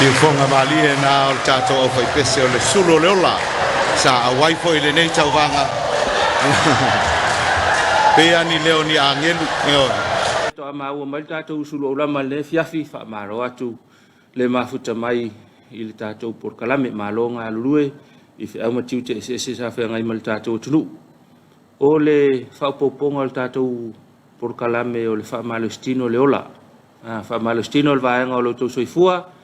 Sifonga mali e na o tato o fai pese o le Suluaulama sa a waifo i le nei tauranga pe ani leo ni angelu to ama o mai tato Suluaulama le Afiafi fa maro atu le mafuta mai i le tato por kalame malonga lue i fe au matiu te se sa fe ngai mal tato tulu o le fa poponga le tato por kalame o le fa malostino le ola fa malostino le vaenga o lo to soifua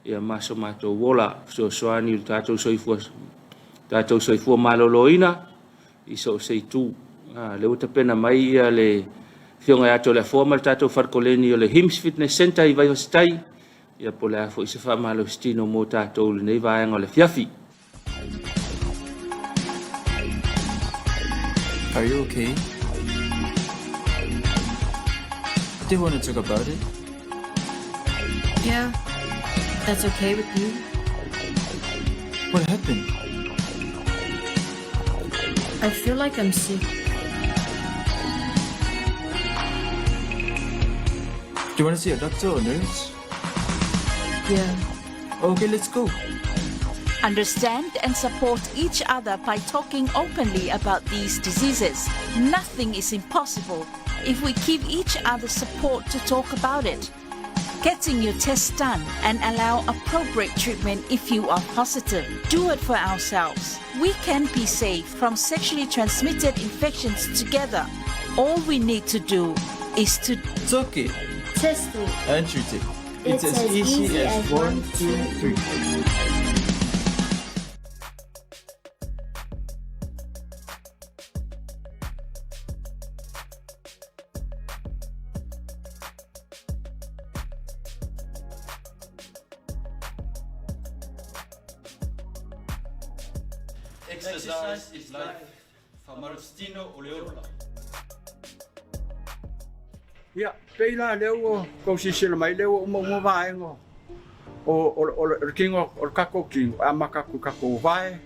ia maso mato wola so soani tato soifua maloloina i so seitu le uta pena mai ia le fionga ato le formal tato farkoleni o le Hims Fitness Center i vai hostai ia po le afo i se fa malostino mo tato le nei vaenga o le Afiafi. Are you okay? Do you want to talk about it? Yeah. That's okay with you? What happened? I feel like I'm sick. Do you want to see a doctor or nurse? Yeah. Okay, let's go. Understand and support each other by talking openly about these diseases. Nothing is impossible if we give each other support to talk about it. Getting your test done and allow appropriate treatment if you are positive. Do it for ourselves. We can be safe from sexually transmitted infections together. All we need to do is to Talk it Test it. and treat it. It's as easy as 1, 2, 3. Exercise is life. Famarostino oleola. Ia, peila leo ko sisila mai leo mo vaengo. O kingo o kako kingo amakaku kako vai.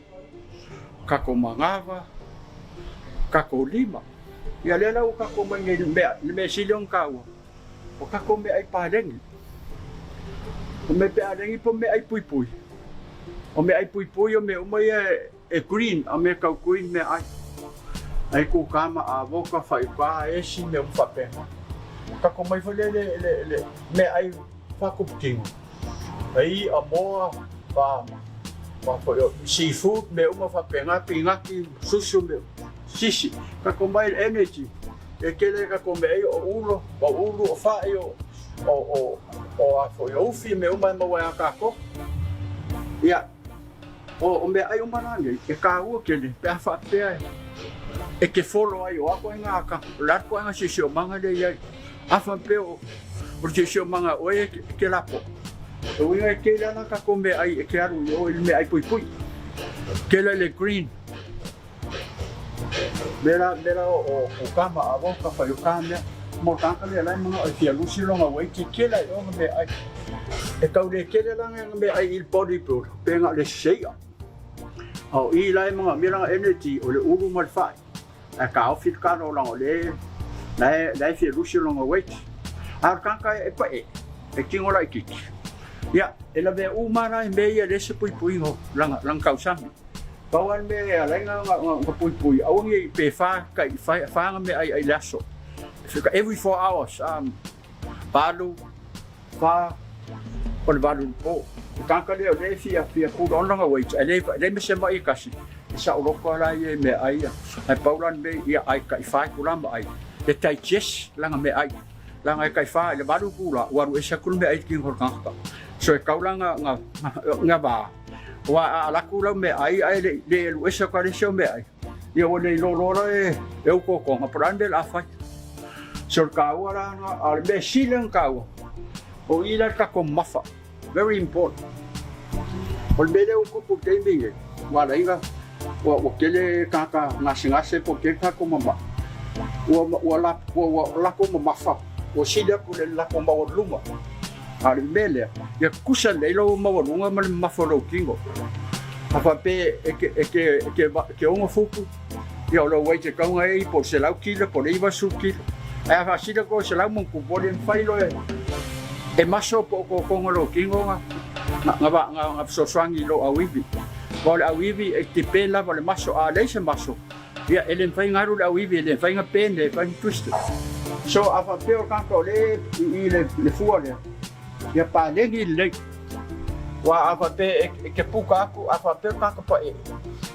Kako mangava. Kako lima. Ia lela o kako mai me silong kawa. O kako me ai palengi. O me palengi po me ai pui. O me ai pui o me o mai e green a me kau green me ai ko kama a voka fai pa e si me fa pe ka ko mai fole le me ai fa ko ting ai a moa pa fo seafood me uma fa pe nga pinga ki susu me sisi ka ko mai energy e kele ka ko me o ulo o fa o a fo yo fi me uma mo wa ka ko ia o me ai umanani e ka u kele pe fa pe e ke follow ai o ko nga ka la ko nga si sio manga de ia afa pe o porque sio manga o e ke la po o ia ke la na ka ko me ai ke aru o me ai pui ke la le green mera o kama a boca fa yo kama mo tanka le la manga o fia lusi lo nga we ke la o me ai e ka le ke la nga me ai il body build pe nga le shea o i lai mga miranga energy o le uru malfai a ka outfit ka no lang o le lai fi lusi long weight ar kanka e pa e kingo lai kiki ya e la be umara me ia le se pui ngo lang kausami kawan me lai nga pui au ngi pe fa nga me ai laso every 4 hours balu fa o le balu po kanka le o fia pu don nga weight le me se mai kasi sa o ko la ye me ai ai paulan me ia ai kai fa kula mai le tai ches langa me ai langa kai fa le balu kula waru e sa kul me ai king hor kanka so e kaulanga nga ba wa ala kula me ai le e sa ka le so me ai ia o le lo e ko nga prande la fa so ka ora nga al me silen ka o ila ka ko mafa very important. Ol bele o ko te binge. Wala inga o kele kaka ngase porque ka ko mama. O la ko mama fa. O sida ko le la ko ma luma. Al bele ya kusa le lo ma lunga ma mafolo kingo. Apa pe que o fuku. Ya lo wai te ka ngai por se la kilo por iba su kilo. Ai fa sida ko se la mon ku bolen failo e maso po ko lo kingo nga nga sosoangi lo awivi. Wa le awivi e te pela wa le maso a le se maso. Ia ele fai ngaru le awivi ele fai nga pen le fai twist. So afa peo kanko le I le fuole. Ia pa lengi le. Wa afa pe ke puka aku afa pe kanko pa e.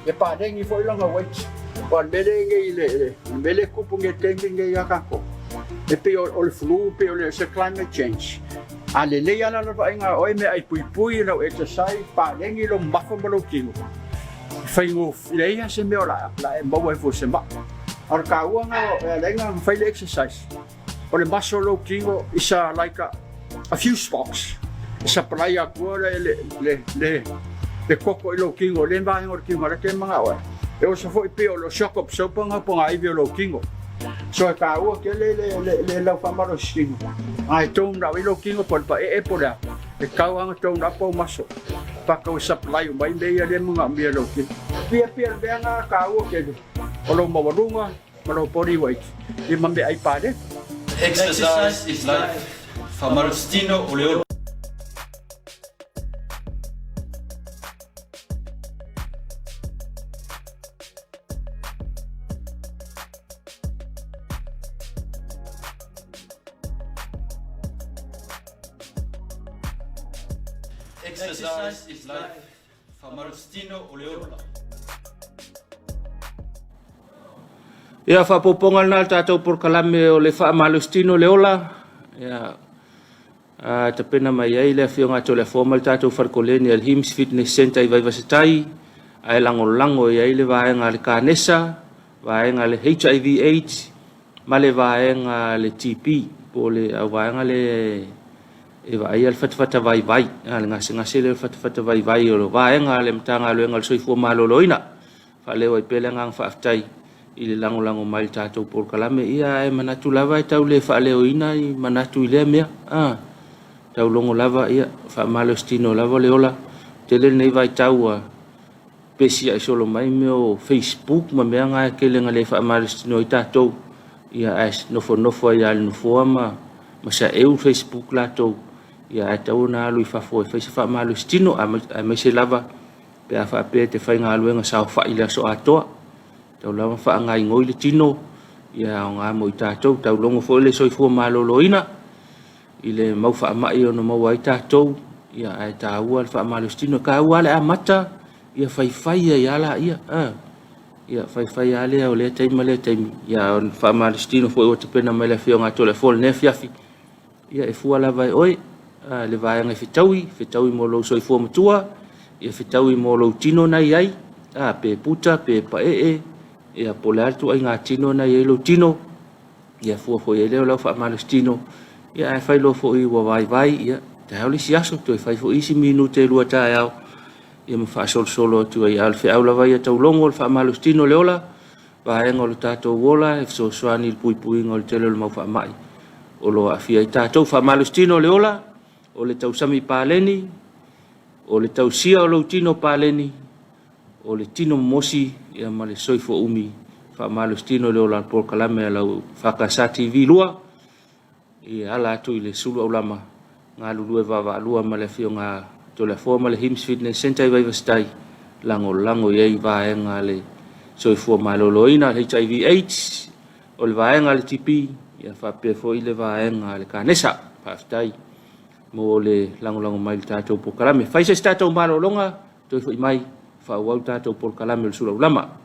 Ia pa lengi foi longa wait. Wa mele nge le mele kupu nge tengi nge ya kanko. E pe o le flu pe o le se climate change. Ale le ana la inga oi me ai pui no exercise pa lengi lo mafa malo kingo. Fai ngo le ia se me ola la e mo fo se ma. Ar ka uanga lenga fai le exercise. O le maso lo kingo is like a few sparks. Isa playa ko le koko lo kingo le va ngor kingo la ke manga wa. E o se foi pe o lo shock up so ponga ponga I lo kingo. So ka ua ke le lau whamaro skingo. Ai tōng rau I lo kingo por pa e pora. E kauanga tōng rapo maso. Paka o supply o mai mea le mga mea lo kingo. Pia beanga ka ua ke le. O lo mawarunga, ma lo body weight. I mambe ai pare. Exercise is life. Whamaro stino o leo. Exercise is life. Whamaro stino o leo. Ia whapopongal na tātou por kalame o le whaamalustino leola. Ia te pena mai ai le whionga to le formal tātou wharkoleni al HIMS Fitness Center I Vaivasatai. Ai lango I ai le vaenga le kānesa, vaenga le HIV AIDS, ma le vaenga le TP, po le au vaenga le e vai al fatfata vai, le ngase le fatfata vai o lo vaenga le mtanga luenga le soifua maloloina. Whaleo I pele ngang whaaftai. I le lango mai tātou por kalame ia e manatu lava e tau le whaaleo ina I manatu I lea mea tau longo lava ia whaamalostino lava leola te le nei vai tau pesi ai solo mai meo Facebook ma mea ngā ke lenga le whaamalostino I tātou ia as nofo ai al nufoa ma sa eu Facebook lātou ia e tau na alu I whafo e whaamalostino a mai se lava pe a whaapea te whainga aluenga sao whaila so atoa tau lama whaangai ngoi le tino ia o ngā mo I tātou tau longo fo le soifua maloloina I le mau whaamai o no mau ai tātou ia ai tā ua le whaamalostino ka ua le amata ia whaiwhai ai ala ia whaiwhai ale o le taima ia o whaamalostino fo o te pena mai le whionga to le fol ne Afiafi ia e fua lava e oi le vaenga whitaui mo lo soifua matua ia whitaui mo lo tino nai ai pe puta pe pae ia pole altu ai ngā tino na ia lo tino ia fua fo ia leo lau whaamalostino ia e whailo fo I wa vai ia te haole si aso tu e whai fo isi minute lua tae au ia me whaasolo tu ai alfe au lawa ia tau longo le whaamalostino leola vaenga o le tātou wola e so soani il pui ngol tele le mau whaamai o lo afia I tātou whaamalostino leola o le tau sami pāleni o le tau sia o lo tino pāleni o le tino mosi ia ma le soifo umi whaamalostino leo la por kalame lau whakasa TV lua ia ala atu I le Suluaulama ngā lulue lua ma le whionga to le forma le HIMS Fitness Center I Vaivasatai lango iei vaenga le soifua maloloina HIV AIDS o le vaenga le TP ia whapea fo I le vaenga le kānesa pāwhitai mo le lango mai le tātou por kalame whaisa si tātou malolonga toi fo I mai whauau tātou por kalame le Suluaulama.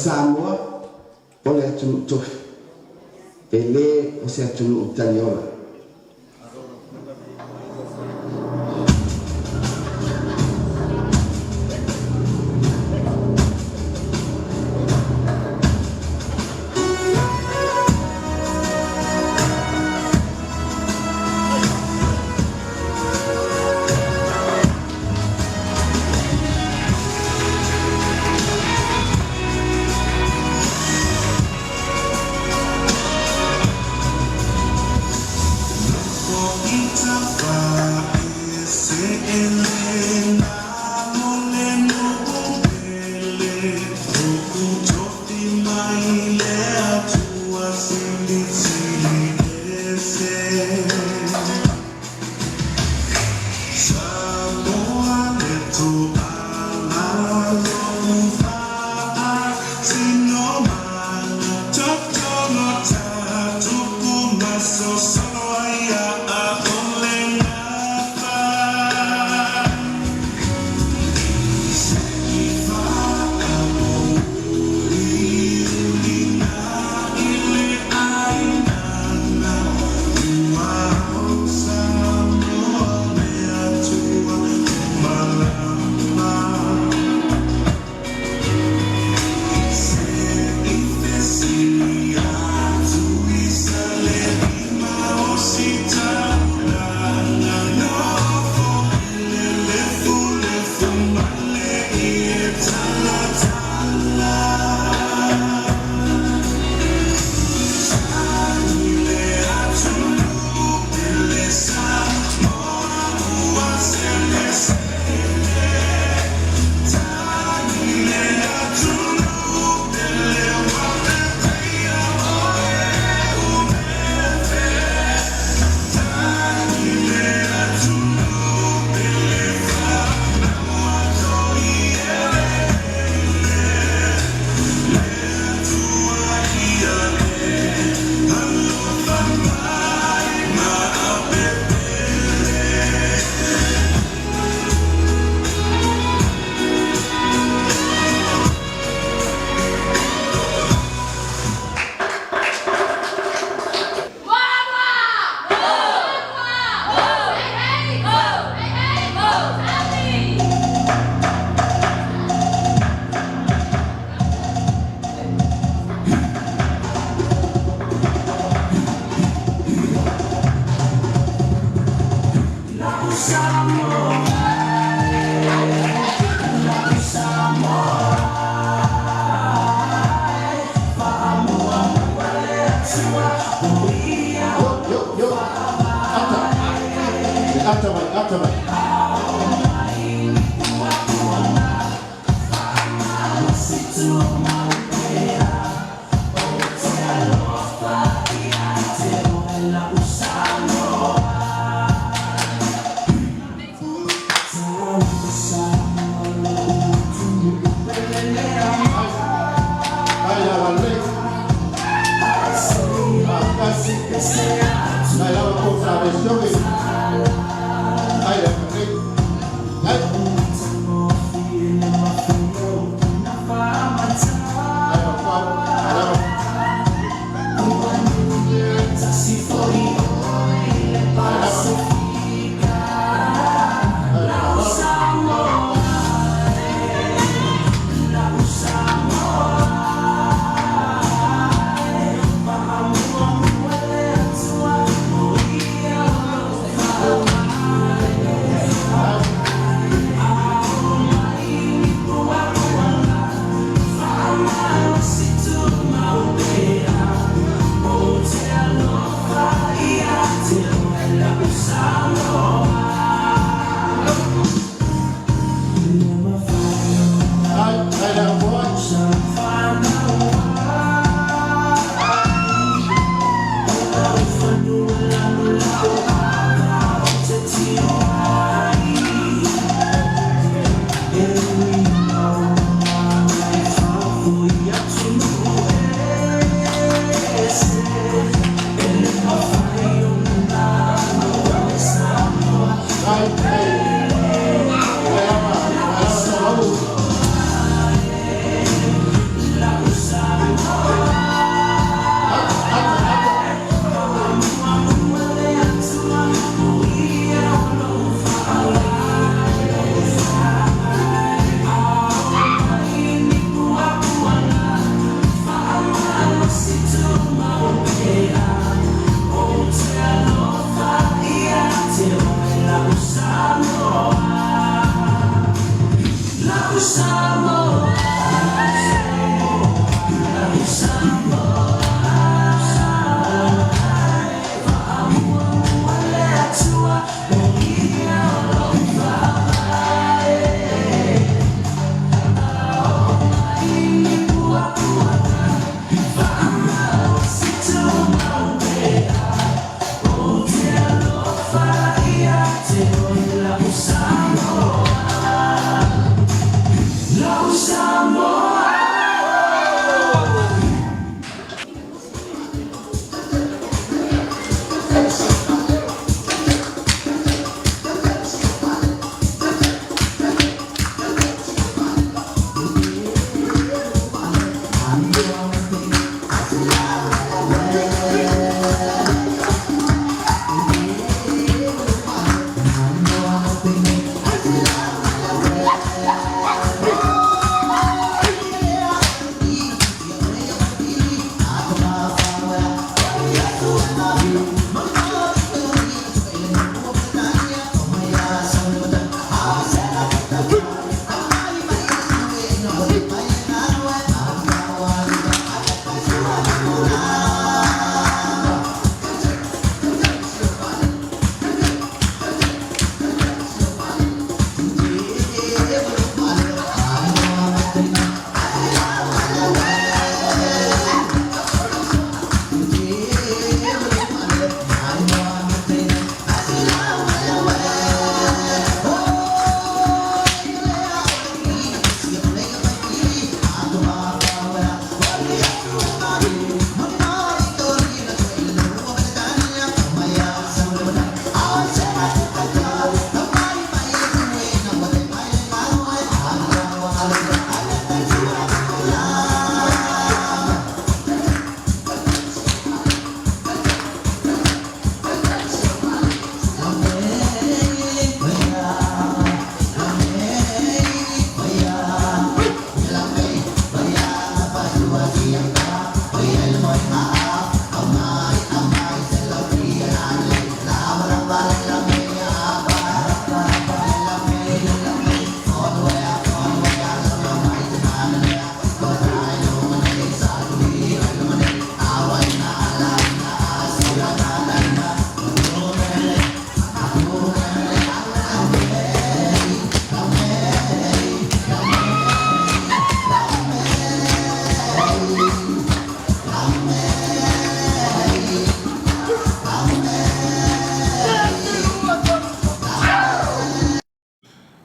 Samoa o le atu to ele o se atu taliola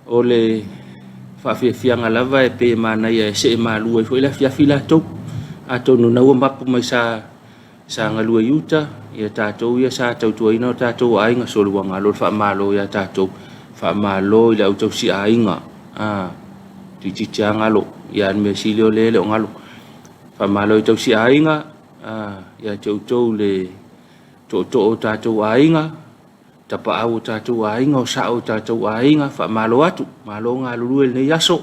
o le whaafianga lava e pe mana ia se e malua i fo ila fiafi la tau a tau no naua mapu mai sa ngalua iuta ia tātou ia sa tautua ina o tātou ainga soluanga lo whaamalo ia tātou whaamalo i lau tau si ainga titia ngalo ia me silio lele o ngalo whaamalo i tau si ainga ia tau le to o tātou ainga tapa au tātou ainga o sa o tātou ainga whaamalo atu malo ngā lulu nei yaso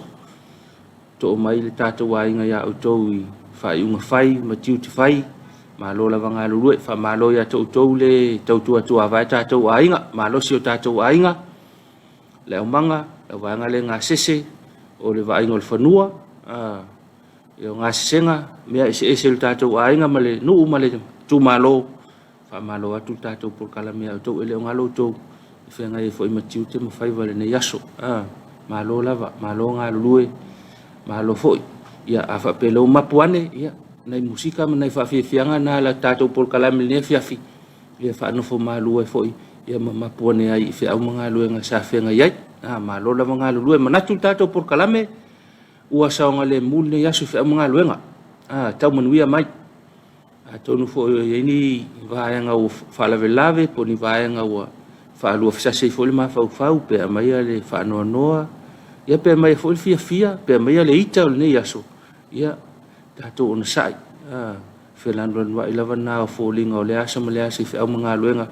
to mai le tātou ainga ia o tau i whaiunga whai matiu te whai malo lava ngā lulu whaamalo ia tau le tau tua vai tātou ainga malo si o tātou ainga le o manga le wanga le ngā sese o le vainga o le whanua i o ngā sesenga mea ese le tātou ainga ma le nuu ma le tu malo whaamalo atu tātou por kala mea o tau ele o ngalo tau i whenga e fo i matiu te mawhai wale ne yaso malo lava malo ngā lulu malo foi ia a whapelo mapuane ia nei musika ma nei whawhiawhianga na la tātou por kala me le fiafi ia whanofo malo e foi ia mapuane ai i whiau mga luenga sa whenga iai malo lava ngā lulu manatu tātou por kalame ua saonga le mule yasu whiau mga luenga tau manuia mai tonu fo ini vaenga o whalavelave po ni vaenga o whaalua whasasei fo le mawhau pe a mai le whanoa noa ia pe mai fo le fia pe mai le ita o le nei yaso ia tātou ona sai whelanduan wa ilawa nā o fo linga o le asa ma le asa i whiau mga luenga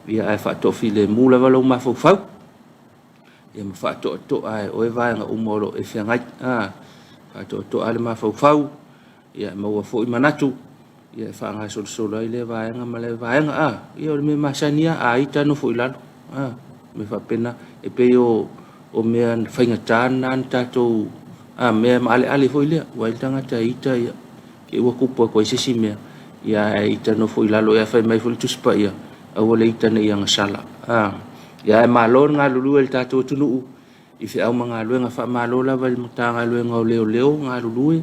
ia ai whaatofi le mula walo mawhau ia ma whaatoa ai o e vaenga umoro e whiangai whaatoa le mawhau ia maua fo i manatu ia whaanga solo ai le vaenga ma le vaenga ia o le me masania ita no fo i lalo me whapena e pe o mea whainga tāna tātou mea ma ale fo i lea wail tangata ita ia ke ua kupua koe sisi mea ia ita no fo i lalo ia whai mai fo le tuspa ia au le ita na ia ngasala ia e malo ngā lulu e le tātou tunuu i whiau ma ngā luenga wha malo lava le mata ngā luenga o leo ngā lulu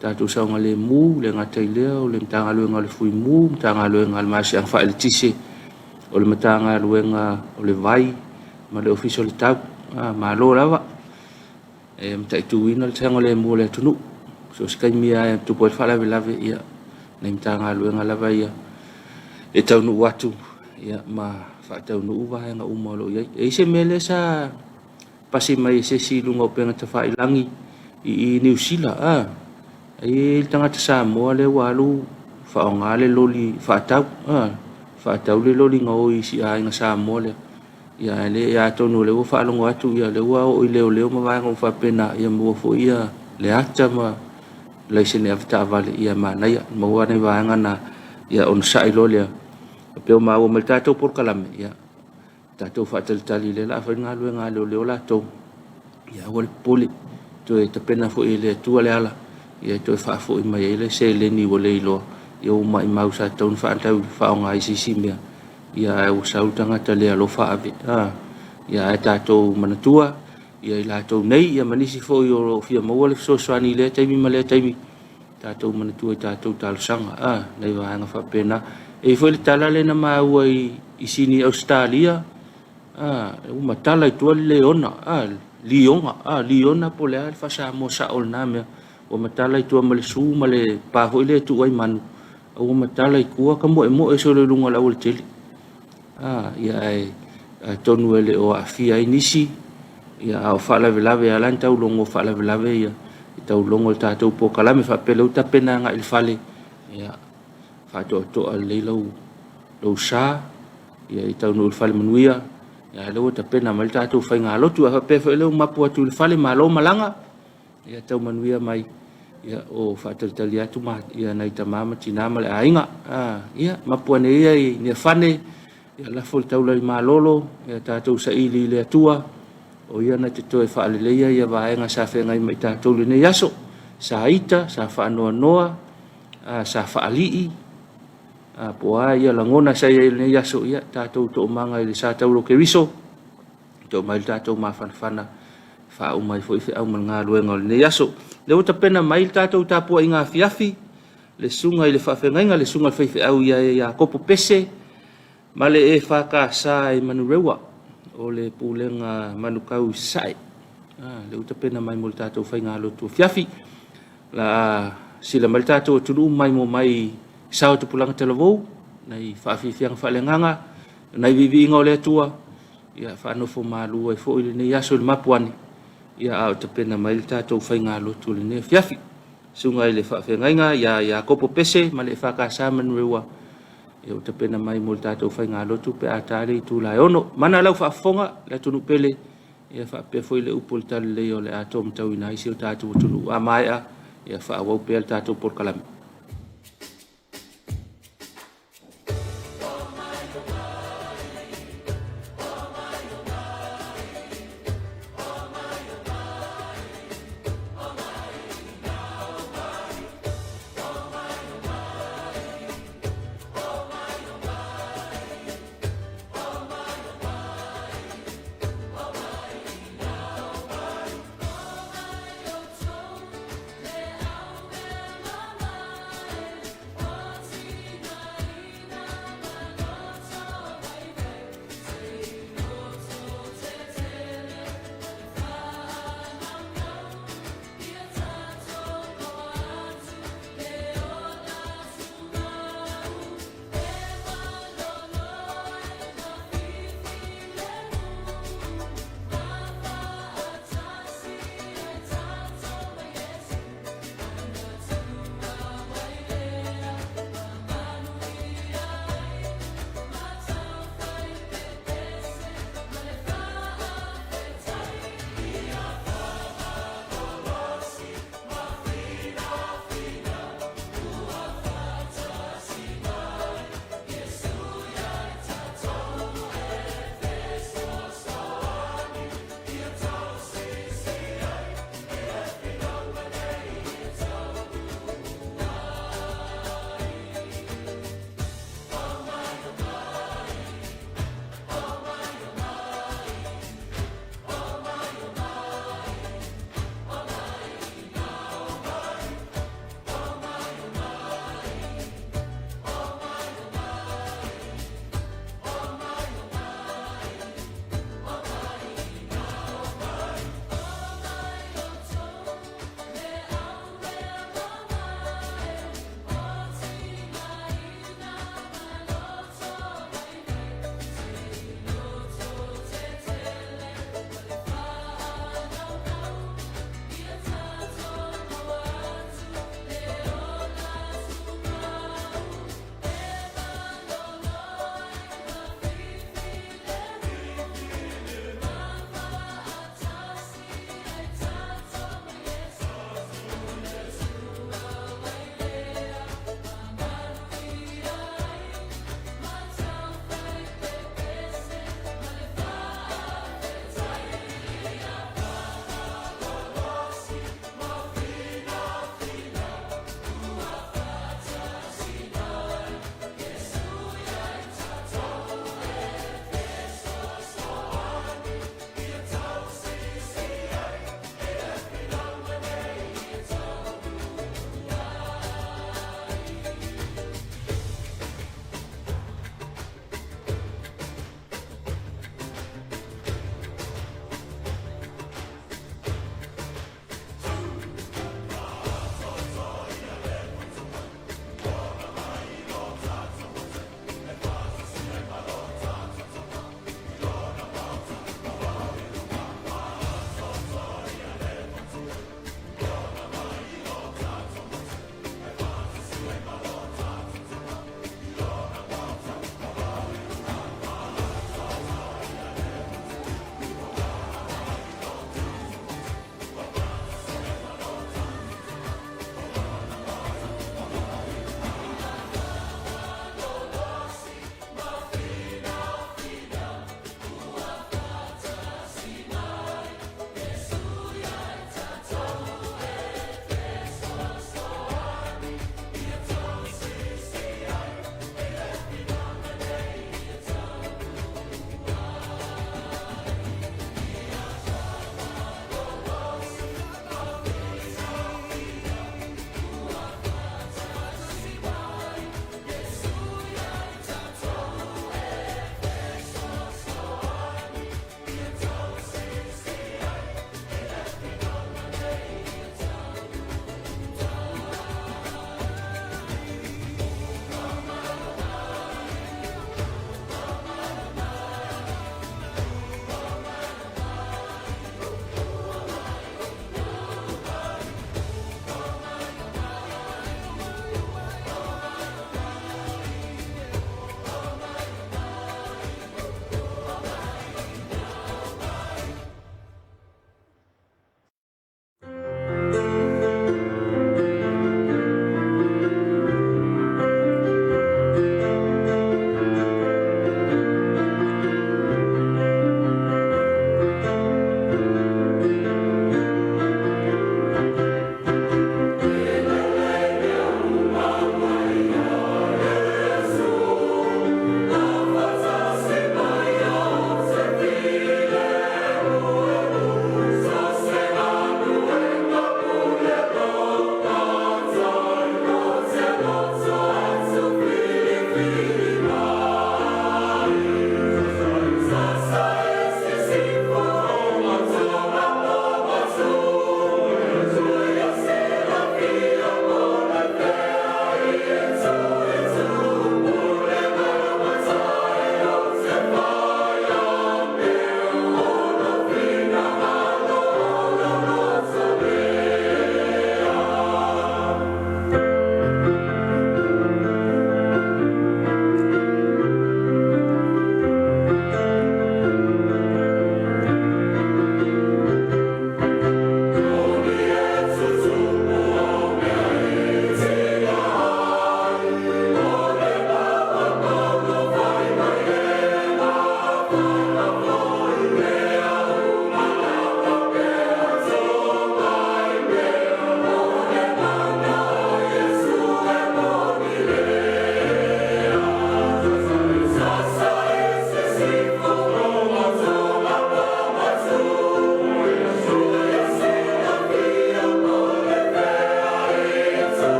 tātou saunga le mu le ngatai leo le mata ngā luenga o le fui mu mata ngā luenga le masi ang wha le tise o le mata ngā luenga o le vai ma le ofisio le tau malo lava e mta i tuwina le tango le mu le tunu so skai mia e tupo e wha lave ia ne mta ngā luenga lava ia e tau nu watu ia ma whaatau nu uwahenga umolo iai e se mele sa pasi mai se silunga o penga te whailangi i New Zealand ai tangata Samoa le walu whaonga le loli whaatau le loli ngau i si ainga Samoa le ia le ia tonu le whaalongo atu ia le ua o i leo ma vaenga whapena ia mua fo ia le ata ma leise ne avita avale ia manaia maua nei vaenga na ia on sai lolia pe o mau mal tātou por kalame ia tātou whaatalitali le la whainga luenga leo lātou ia wale poli to e tapena fo i le tua le ala ia to fa fo i mai le se le ni wole ilo ia o mai mau sa tau whaatau whaonga i sisi mea ia o sautanga ta le alo wha ave ia e tātou manatua ia i lātou nei ia manisi fo i o fia maua le fsoswani le taimi ma le taimi tātou manatua i tātou talosanga nei wahanga whapena e foi le tala le na maua i sini Australia uma tala i tua leona liona po le al fasa mo sa ol na me o matala i tua male su male pa ho le tu ai manu o matala i kua ka mo e so le lunga la ol tele ia ai tonu ele o afia inisi ia o fala velave ala tau longo fala velave ia tau longo tātou po kalame fa pele uta pena nga il fale ia fa to al leilo lo sa ia i tau no il fale manuia ia lo ta pena mal tātou fa nga lotu fa pe fa le mapu atu il fale malo malanga ia tau manuia mai ia o fa talia tu ma ia nai tamama tinama le ainga ia mapu ne ia ni fane ia la fol tau le malolo ia tātou sa ili le tua o ia na te toe fa le ia vaenga sa fenga mai tātou le ne yaso sa ita sa fa noa sa fa alii po ia langona sa ia le yaso ia tātou to manga le sa tau lo ke wiso to mai tātou ma fana fa o mai foi au manga luenga le yaso le uta pena mai tātou Tapuaiga Afiafi le sunga i le whawhengainga le sunga whaiwhi au ia kopo pese ma le e whakasa i manurewa o le pūlenga manukau sai le uta pena mai mo le tātou whainga lotu Afiafi. La sila mai le tātou tunu mai mo mai sao te pulanga te lavou, nei whaafifianga whalenganga, nei vivi inga o le atua, ia whanofo mālua i fo ili nei aso le mapuani, ia au te pena mai le tātou whainga lotu le ne Afiafi. Sunga i le whaafengainga, ia kopo pese, ma le whakasa manurewa, ia uta pena mai mo le tātou whainga lotu pe atare i tūlai ono. Mana lau whaafonga, le tunu pele, ia whaapefo i le upo le tali leo le atom tau ina isi o tātou tunu a maia, ia whaawau pe le tātou porkalami.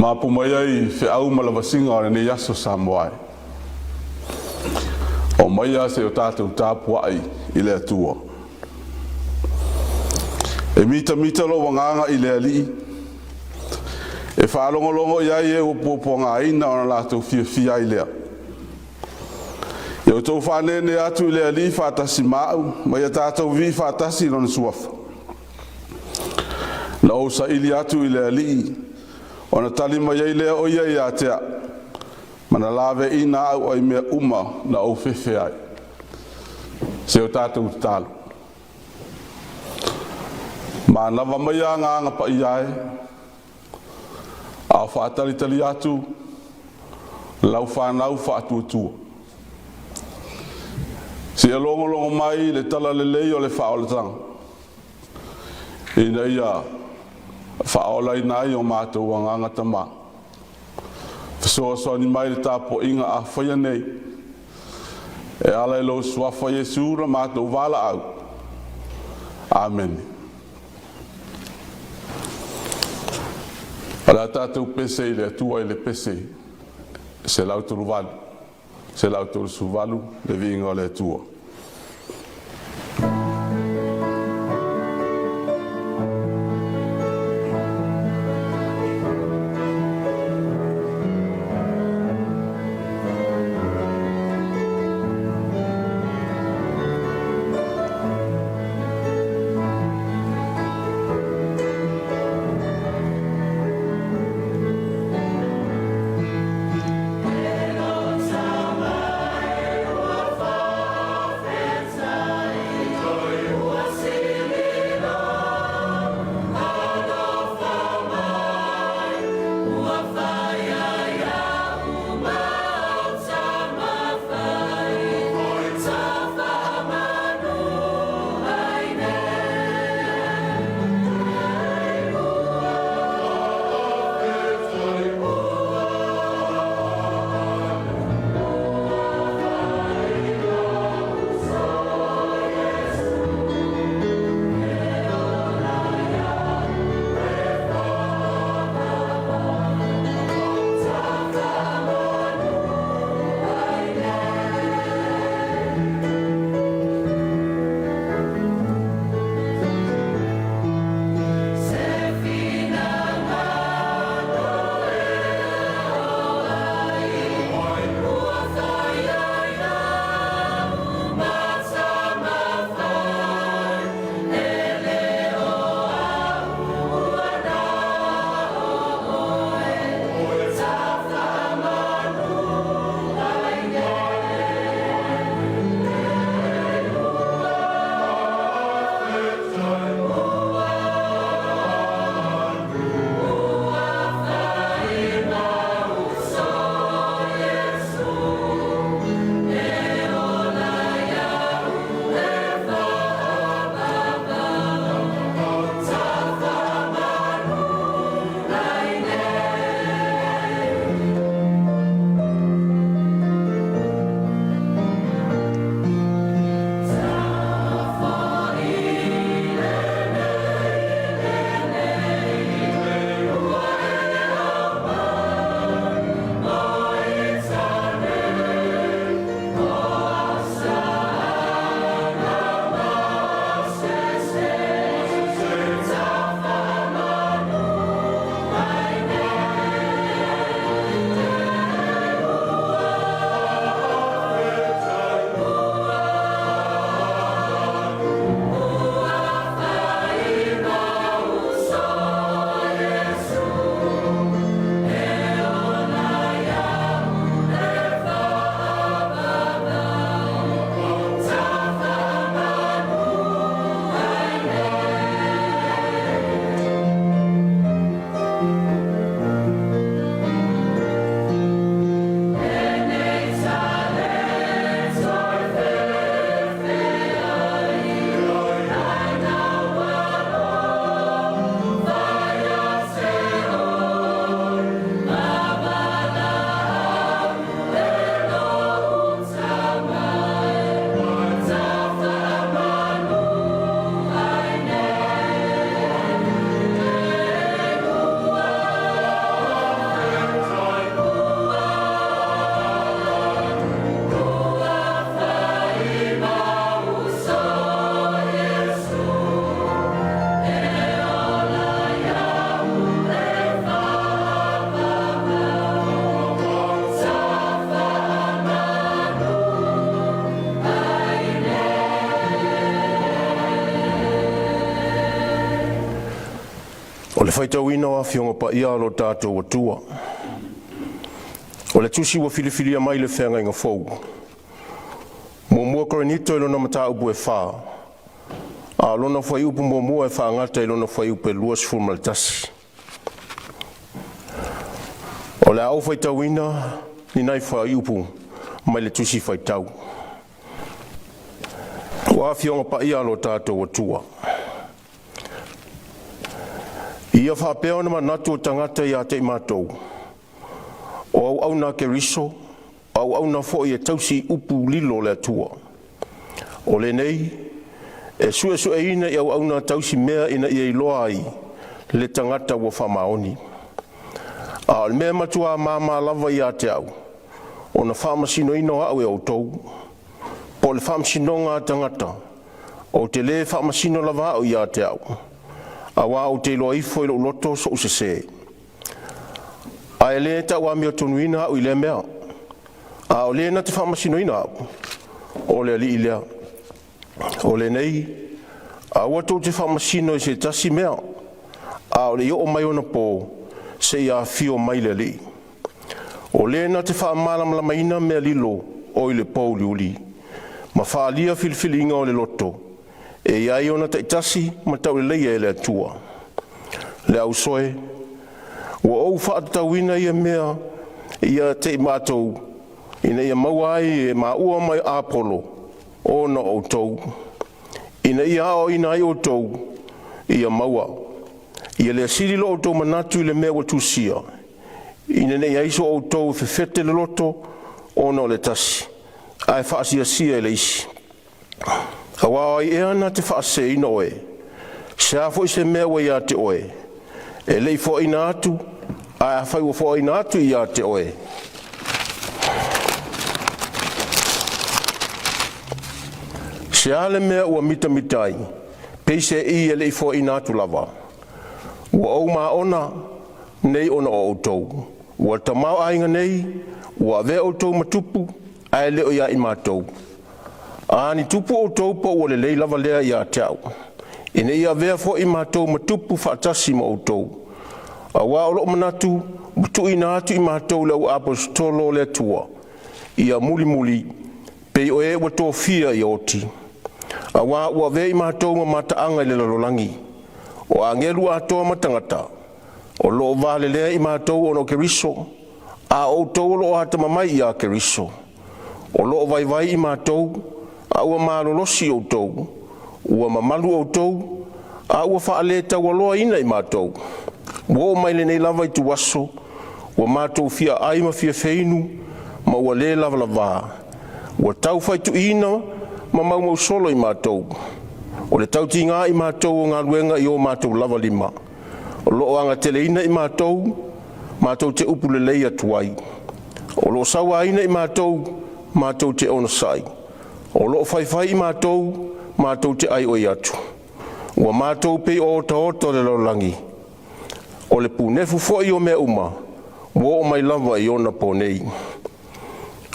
Ma pumai fe au malavasinga o ne yaso Samoa. O maia se o tātou Tapuaiga i le atua. E mita lo wanganga i le ali. E whaalongolongo iai e upoponga ina o na lātou fia i lea. E o tau whanene atu i le ali whātasi mau, mai a tātou vi whātasi lona suafa. Na o sa ili atu i le ali, o na tali mai ei lea o ia i atea, mana lawe ina au ai mea uma na o fefe ai. Se o tātou talo. Ma nawa mai a nganga pa i ai, a whaatalitali atu, lau whanau whaatuatua. Si e longo mai le tala le lei o le whaoletanga. Ina ia whaolai nai o mātou wanganga tama. Whasoa ni mai le Tapuaiga a whaia nei. E ala e lo swafa Yesu ra mātou wala au. Amen. Ala tātou pese i le atua i le pese. Se lau tolu walu. Se lau tolu suvalu le vinga o le atua. whaitawina o Awhionga pa ia alo tātou atua. O le tusi wa filifilia mai le whenga inga fau. Mua korenito ilo na mata upu e wha. A lona whai upu mua e wha ngata ilo na whai upu e luas fulmaltasi. O le au whaitawina ni nai whai upu mai le tusi whaitau. Wa Awhionga pa ia alo tātou atua. Ia whapea na manatu o tangata i a te mātou. O au na ke riso, au na fo i tausi upu lilo le atua. O le nei, e su e ina i au na tausi mea ina i loa ai le tangata wa whamaoni. A le mea matua mama lava i a te au. O na whamasino ino au e au tau. Po le whamasino ngā tangata. O te le whamasino lava au i a te au. Awa o te loa ifo i lo loto so usese. A e le ta wa mi o tonuina au i le mea. A o le na te whamasino ina au. O le ali i lea. O le nei. A wato te whamasino i se tasi mea. A o le i o mai ona po se i a fio mai le li. O le na te whaamalam la maina mea lilo o i le pou li uli. Ma whaalia filfilinga o le loto. E iai ona te itasi ma tau le leia e le atua. Le au soe, ua ou whaatawina ia mea ia te mātou, ina ia mauai e maua mai Apollo, o na o tau. Ina ia o ina ai o tau, ia maua. Ia le asiri lo o tau manatu i le mea watusia. Ina ne iaiso o tau fefete le loto, o na o le tasi. Ai whaasia sia e le isi. Awa ai ea na te whaase ina oe. Sea fo i se mea wa ia te oe. E lei fo ina atu, a whai wa fo ina atu ia te oe. Sea le mea ua mita mitai, peise i e lei fo ina atu lava. Ua au maa ona, nei ona o outou. Ua tamau ainga nei, ua ve outou matupu, a e leo ia i mātou. Ani tupu o taupa o le lei lava lea i a te au. Ine ia vea fo i mātou matupu whaatasi ma o tau. A wā o loo manatu, mutu ina atu i mātou leo apostolo le tua. Ia muli muli, pei o e wato fia i oti. A wā ua vea i mātou ma mataanga i le lalolangi. O angelu atoa matangata. O loo vale lea i mātou ono ke riso. A o tau loo hata mamai i a ke riso. O loo vai vai i mātou. A ua malolosi o tau, ua mamalu o tau, a ua whaaleta ua loa ina i mātou. Ua o maile nei lava i tu waso, ua mātou fia aima fia feinu, ma ua le lava lava. Ua tau whaitu ina, ma mau solo i mātou. O le tau ti ngā i mātou o ngā luenga i o mātou lava lima. O loo anga tele ina i mātou, mātou te upu le leia tuai. O loo sawa ina i mātou, mātou te ona sai. O loo whaiwhai i mātou te ai oi atu. Ua mātou pei o ota le laulangi. O le pūnefu fo i o mea uma, ua o mai lava i ona po nei.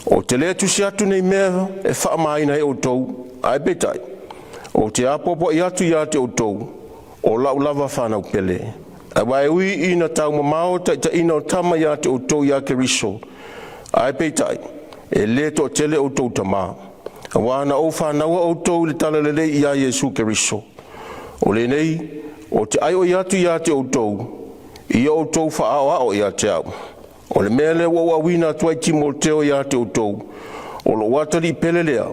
O te lea tusi atu nei mea e wha maina e o tau, ai betai. O te apopo i atu i ate o tau, o lau lava whanau pele. A wai ui ina tau mamao ta ina o tama i ate o tau i ake riso. Ai betai, e le to tele o tau tamaa. Wana o whanaua o tau le tala le i a Yesu Keriso. O le nei, o te ai o iatu i a te o tau, i o tau whaao ao i a te au. O le mele o awina tuai Timoteo i a te o tau, o lo watari pele lea,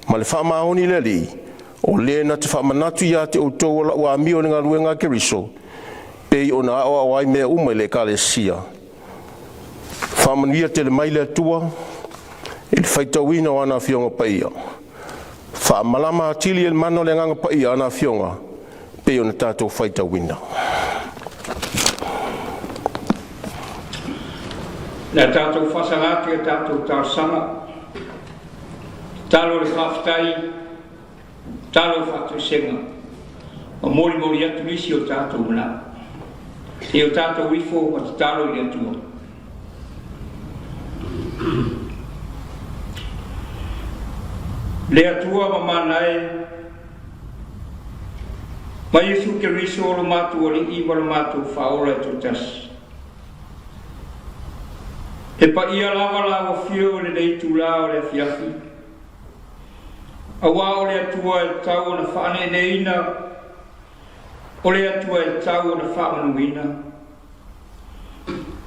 ma le whamaoni le li, o le na te whamanatu i a te o tau o la ua mio ni ngā luenga Keriso, pei o na ao ai mea umai le kale sia. Whamanuia te le maile atua, il whaitawina o ana Awhionga paia. Whaamalama atili el mano le nganga paia ana Awhionga, pei o na tātou whaitawina. Na tātou whasangati a tātou tāsanga, tālo le whaftai, tālo whatu senga, o mori atu isi o tātou mna. E o tātou wifo o te tālo i atua. Le atua ma manae Ma Yesu ke riso lo mātou ali I wala mātou whaola e tōtasi. E pa ia lava lawa whio le nei tūlā o le Afiafi. A wā o le atua e tau na whaane neina, o le atua e tau na whaamanuina.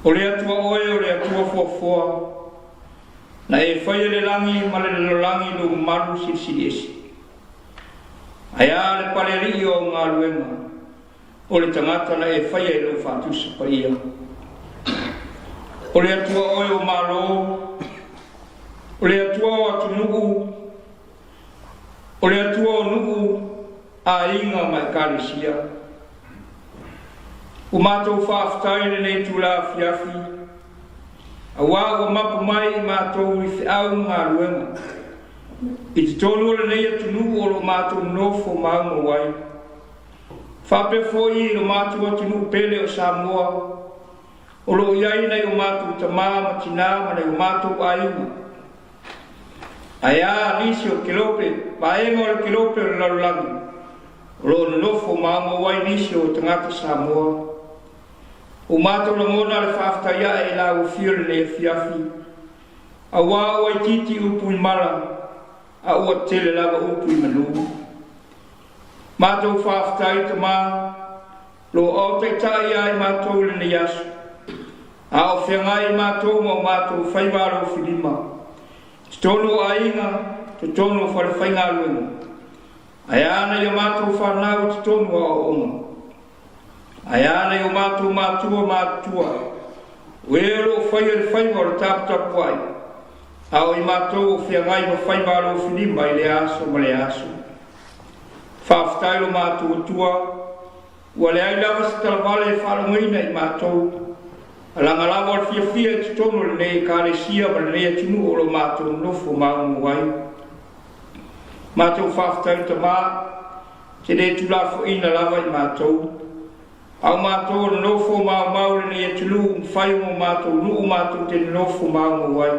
O le atua oe o le atua fuafoa, na e whaia le langi ma le langi no maru sirisi. Aia le paleri o ngā luenga, o le tangata na e whaia e lo whātusa pa ia. O le atua oe o malo, o le atua o atu nuku, o le atua o nuku a inga mai kālesia. O mātou whaafitai le nei tūlā Afiafi, a wā o mapu mai I mātou I whiau ngā luenga. I te tonu o le nei atu nuku o lo mātou nofo maunga wai. Whape foi lo mātou atu nuku pele o Samoa, o lo iai nei o mātou tamā matinā nei o mātou ainga. Aia nisi o kilope, paenga o le kilope o le lalulangi, o lo nofo maunga wai nisi o tangata Samoa. O mātou la mona le whaaftaia e la o whiore le Afiafi, a wā o ai titi upu I mara, a ua tele lava upu I manu. Mātou whaaftai tamā, lo au teitai ai mātou le nei asu. A o whiangai mātou mo mātou whaiwaro whilima. Te tono ainga, te tono whare whainga luenga. Ai ana I o mātou whanau te tono a o onga. Ai ana I o mātou mātua. Wero whaia whaiwaro Tapuaiga. A o I mātou o whiangai mo whaiwaro whilima I le aso ma le aso. Whaaftai lo mātou tua. Ua le ai lava se talavale e whalangoina I mātou. Alanga lawa al fia te tono le nei kālesia ma le nei atunu o lo mātou nofo maunga wai. Mātou whaaftai tamā, te nei tūlafo ina lava I mātou. Au mātou o nofo mau le nei atunu mwhai o mātou nuu mātou te nofo maunga wai.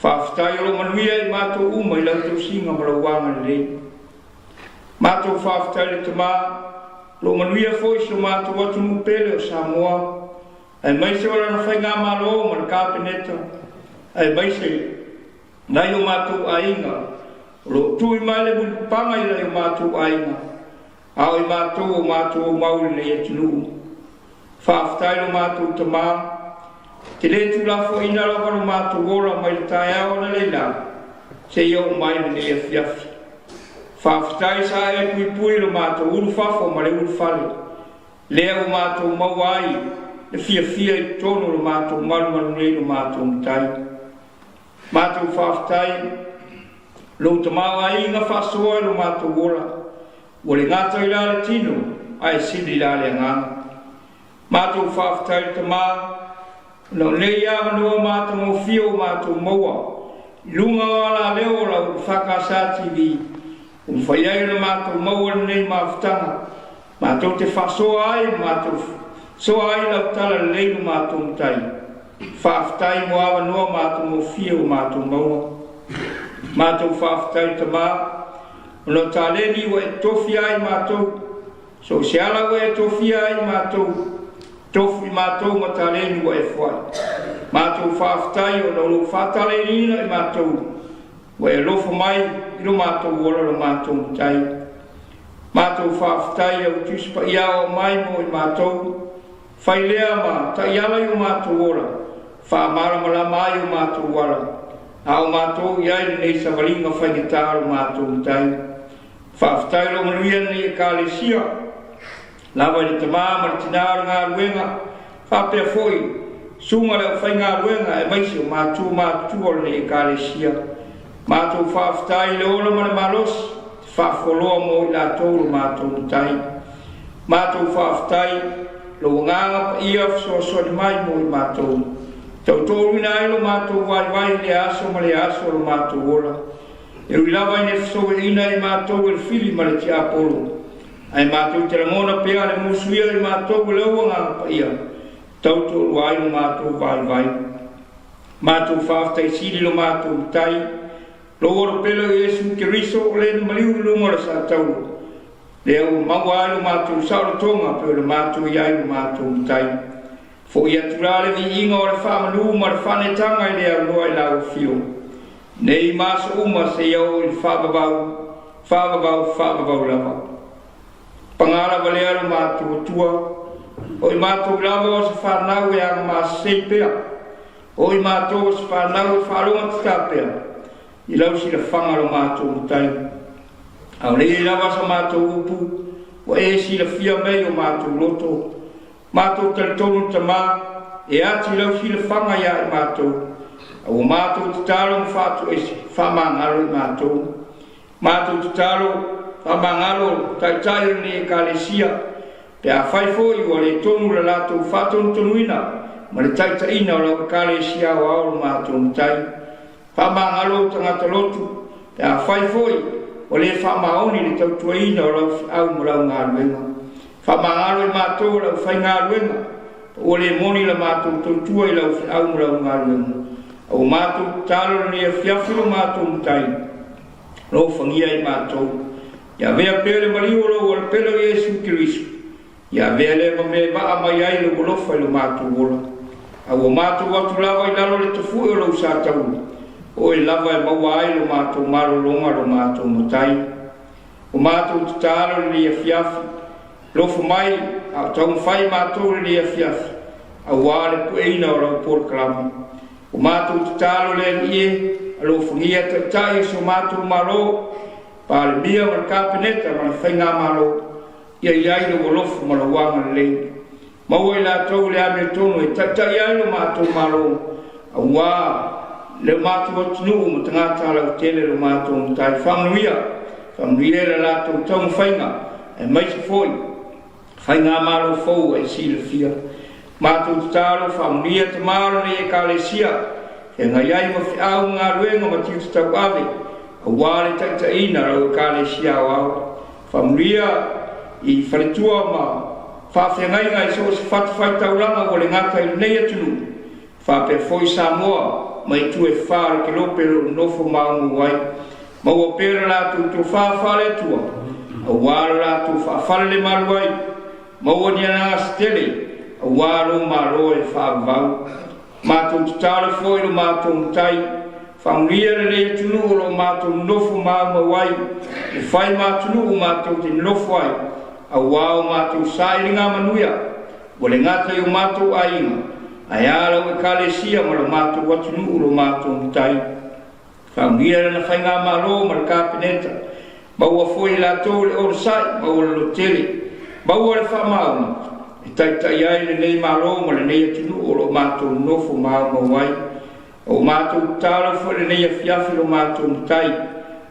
Whaaftai o lo manuia I mātou uma I lau singa ma la wanga le nei. Mātou whaaftai le tamā, lo manuia fo iso mātou atunu pele o Samoa. Ai mai se ora na whainga malo ma na kāpeneta. Ai mai se nai o mātou ainga. Lo tui mai le panga I rai o mātou ainga. Ao I mātou o mātou o mauri nei atinu. Whaaftai lo mātou tamā. Te le tūlafo ina lava lo mātou ora mai le tae ao na leila. Se iau mai le nei Afiafi. Whaaftai sa e pui lo mātou uru whafo ma le uru whale. Lea o mātou mawai. E fia I tono lo mātou maru nei lo mātou mtai. Mātou whaaftai, lo tamau ainga whasoa lo mātou ora. Ua le ngata I lale tino, ai sili lale anganga. Mātou whaaftai tamā, no nei awa noa mātou mo fia o mātou maua. Lunga o ala leo la whakasati vi. Whaiai lo mātou maua nei mawhtanga. Mātou te whasoa ai mātou so ai la tala leilu mātou mtai. Whaaftai mo awa noa mātou mo fia o mātou maua. Mātou whaaftai tamā. Ono tāleni wa e tofi ai mātou. So se ala wa e tofi ai mātou. Tofi mātou ma tāleni wa e whai. Mātou whaaftai ono lo whātaleni ina I mātou. Wa e lofo mai ilo mātou wala lo mātou mtai. Mātou whaaftai au tuspa ia o mai mo I mātou. Whai lea ma, ta iala I o mātou ora, wha mara malama ai o mātou wala. A o mātou iai nei sa walinga whaingetā o mātou mtai. Whaaftai lo manuia nei e kālesia. Lawa I tamā maritināra ngā ruenga, whapea foi. Sunga leo whainga ruenga e maisi o mātou o nei e kālesia. Mātou whaaftai le ola mana malos, whaafoloa mo I lātou o mātou mtai. Mātou whaaftai, lo nganga pa ia so mai mo I mātou. Tau tōru ina ai lo mātou vai le aso ma le aso lo mātou ora. E ui lawa ine fisoe ina I mātou e fili ma le ti apolo. Ai mātou te ramona pea le musuia I mātou le ua nganga pa ia. Tau tōru ai lo mātou vai. Mātou whaaftai siri lo mātou mtai. Lo ora pelo Yesu ke riso o le maliu lunga la sa tau. Lea o maua ai o mātou saurotonga pe o le mātou iai o mātou mtai. Fo ia turale vi inga o le whamanu ma le whanetanga i lea loa i lau fio. Nei maso uma se iau i whababau lava. Pangara valea lo mātou tua. O i mātou lava o se whanau e ang mātou seipea. O i mātou o se whanau e whalonga tatapea. I lau si le whanga lo mātou mtai. Au lei lava sa mātou upu, wa e si la fia mei o mātou loto. Mātou taritonu tamā, e ati lau si la whanga ia i mātou. Au mātou tatalo mwhātou esi, whamangalo i mātou. Mātou tatalo, whamangalo, taitairo ni e kālesia. Pe a whaifo i wa le tonu la lātou whātonu tonuina, ma le taitaina o lau kālesia o aoro mātou mtai. Whamangalo tangata lotu, pe a whaifo i, o le whamaoni le tautuaina o lau au marau ngā ruenga. Whamangalo i mātou lau whai ngā ruenga, o le moni la mātou tautua i lau au marau ngā ruenga. O mātou tālo ni e whiawhiro mātou mtai, lo whangia i mātou. Ia vea pere mariolo o le pelo Iesu Kirisu. Ia vea le me maa mai ai le wolofa i lo mātou wola. O mātou watu lava i lalo le tafu e o lau sātau. O e lava e maua ai lo mātou marolonga lo mātou matai. O mātou tatalo li e fiafi. Lofo mai, a tau mwhai mātou li e fiafi. A wāle pueina o lau porklama. O mātou tatalo le nie, a lofo ngia tatai so mātou maro. Pa le mia ma le kāpeneta ma le whainga maro. Ia iai lo wolofo ma le wanga le. Maua i la tau le ame tono e tatai ai lo mātou maro. A wā. Le mātou atunu mo tangata lau tele lo mātou mtai whamanuia le lātou tau whainga e maisi foi whainga maro fau e si le fia mātou tatalo whamanuia te maro ne e kālesia e ngai ai ma whiau ngā ruenga ma tiu tau ave a wāle taitaina lau e kālesia o au whamanuia i whaletua ma whawhengai ngai so se whatawhai tauranga o le ngata i nei atunu whape foi Samoa mai tu e whāra ki lopero nofo maungu wai. Mau o pera lātu tu whāwhale tua. A wāra lātu whāwhale le maru wai. Mau o niana stele. A wāro maro e whāwau. Mātou tutaro foi lo mātou mtai. Whamuria le le tunu o lo mātou nofo maungu wai. E whai mātunu o mātou te nofo wai. A wāo mātou sairinga manuia. O le ngata i o mātou ainga. Ai ala o kālesia ma lo mātou watunu lo mātou mtai. Whaungia na whainga maro ma le kāpeneta. Maua foi lātou le orasai, maua le lotele. Maua le whamauna. E taitai ai le nei maro ma le nei atunu o lo mātou nofo maunga wai. O mātou tālo foi le nei afiafi lo mātou mtai.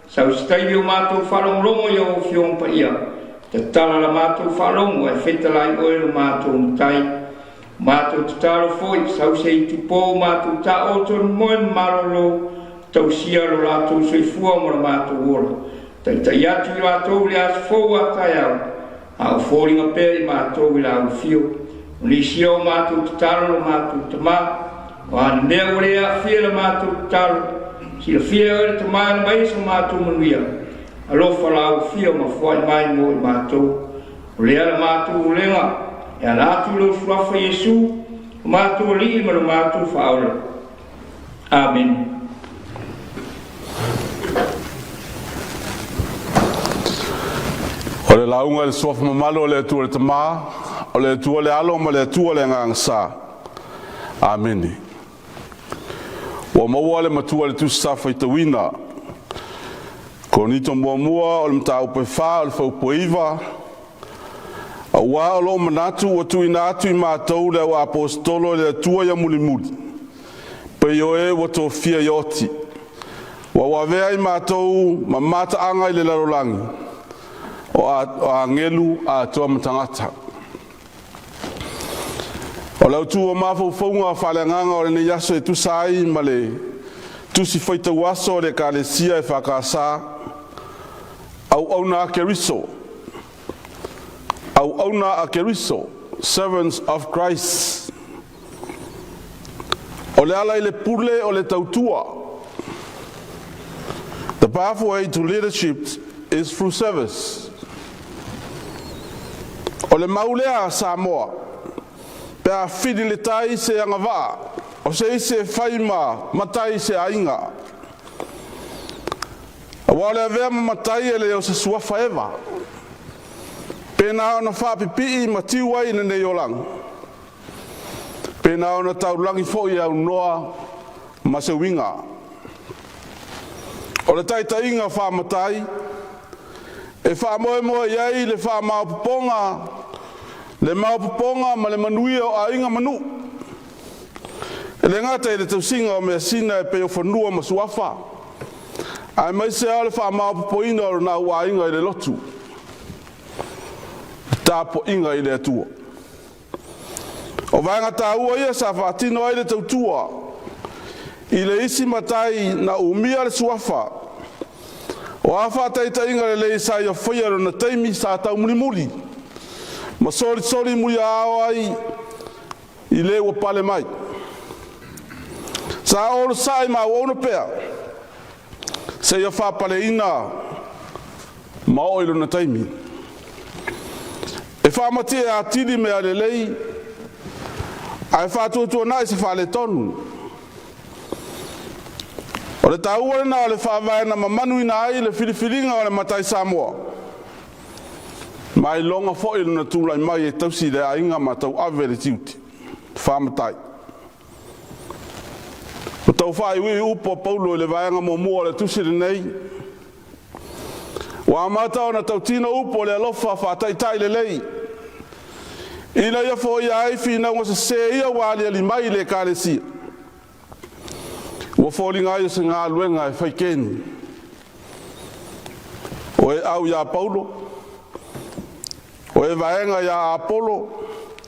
Sau staivi o mātou whalonglongo ia o whiongpa ia. Te tala la mātou whalongo e whetalai oe lo mātou mtai. Mātou tatalo foi, sau se i tupo mātou ta oton moen marolo, tau sia lo lātou soifua mo la mātou wola. Tai atu i lātou le as fou a tai au, au fōringa pēr i mātou i lau fio. Ni sia o mātou tatalo lo mātou tamā, o ane mea o lea fia la mātou tatalo, si la fia o le tamā na mai sa mātou manuia. Alofa lau fia ma fuai mai mo i mātou, o lea la mātou ulenga, e alatu lo suafa Yesu, o mātou li ma lo mātou whaora. Amen. O le launga le suafa mamalo o le atua le tamā, o le atua le alo ma le atua le ngangasa. Amen. Wa maua le matua le tusafa i tawina. Ko nito mua o le mta upe wha o le whaupoiva. A wā o lo manatu o tui nātu i mātou le o apostolo le atua ia muli muli. Pe yo e o tō fia ioti. Wa wawea i mātou ma mata anga i le larolangi. O a ngelu a toa matangata. O lau tu o mafau faunga a whaleanganga o le ne yaso e tusai ma le tusi whaita waso le kālesia e whakasa. Au na keriso. Au auna a keriso, servants of Christ. O le ala i le pule o le tautua. The pathway to leadership is through service. o le maulea Samoa pe a fidi le tai se anga vaa o se ise faima matai se ainga wale avea matai ele o se suafa eva pe na ona fa pipi matiu ai ne yolang pe na ona taulangi fo ia noa ma se winga o le taitainga fa matai e fa moe iai le fa mauponga ma le manuia o ainga manu e le ngata i le tausinga o mea sina e peo whanua ma suafa ai mai se ale fa maupoina o na ua ainga i le lotu tapo inga i le atua o vaenga ta ua ia sa whaatino ai le tautua i le isi matai na umia le suafa o afa taita inga le lei sa ia whaia na teimi sa tau muli ma sori mui ao ai i le ua pale mai sa oro sai ma ono pea se ia wha pale ina ma oilo na teimi e wha mati e atili mea le lei ai wha tuatua nai se wha le tonu o le taua na o le wha vaena ma manu ina ai le filifilinga o le matai Samoa mai longa fo i na tūlai mai e tausi le ainga ma tau ave le tiuti wha matai o tau wha iwi upo paulo le vaenga mo mua le tusi le nei wa mata o na tau tino upo le alofa wha tai le lei ina ia fo ia ai fina ua se ia wali ali mai le kālesia ua fōlinga ai o se ngā luenga e whaikeni o e au ia paulo o e vaenga ia apolo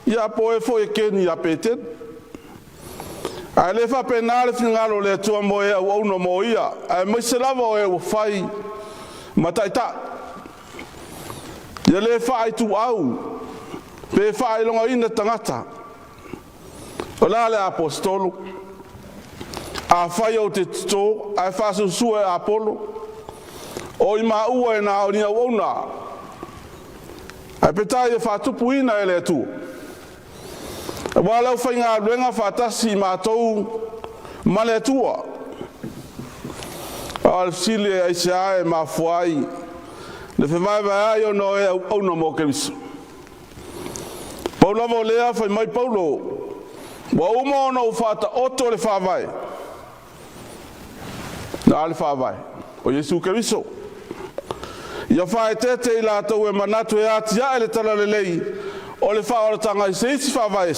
ia po e fo e keni ia peten ai le wha penale fingalo le tua mo e au no mo ia ai mai se lava o e ua whai mataita ia le wha ai tu au pe wha longa ina tangata o la le apostolo a whai o te tuto ai wha susua e apolo o i ua e na o nia wauna ai petai e wha tupu ina e le tu wa lau whai ngā ruenga wha tasi mātou ma le tua al sile ai se ae ma fuai le whai vai ai o no e au no mo kemisu Paulo vo lea fai mai Paulo wa uma ona u fata oto le fa vai na le fa vai o Yesu Kristo ia fa tete ila to e manatu e ati ya ele tala le lei o le fa o tanga se si fa vai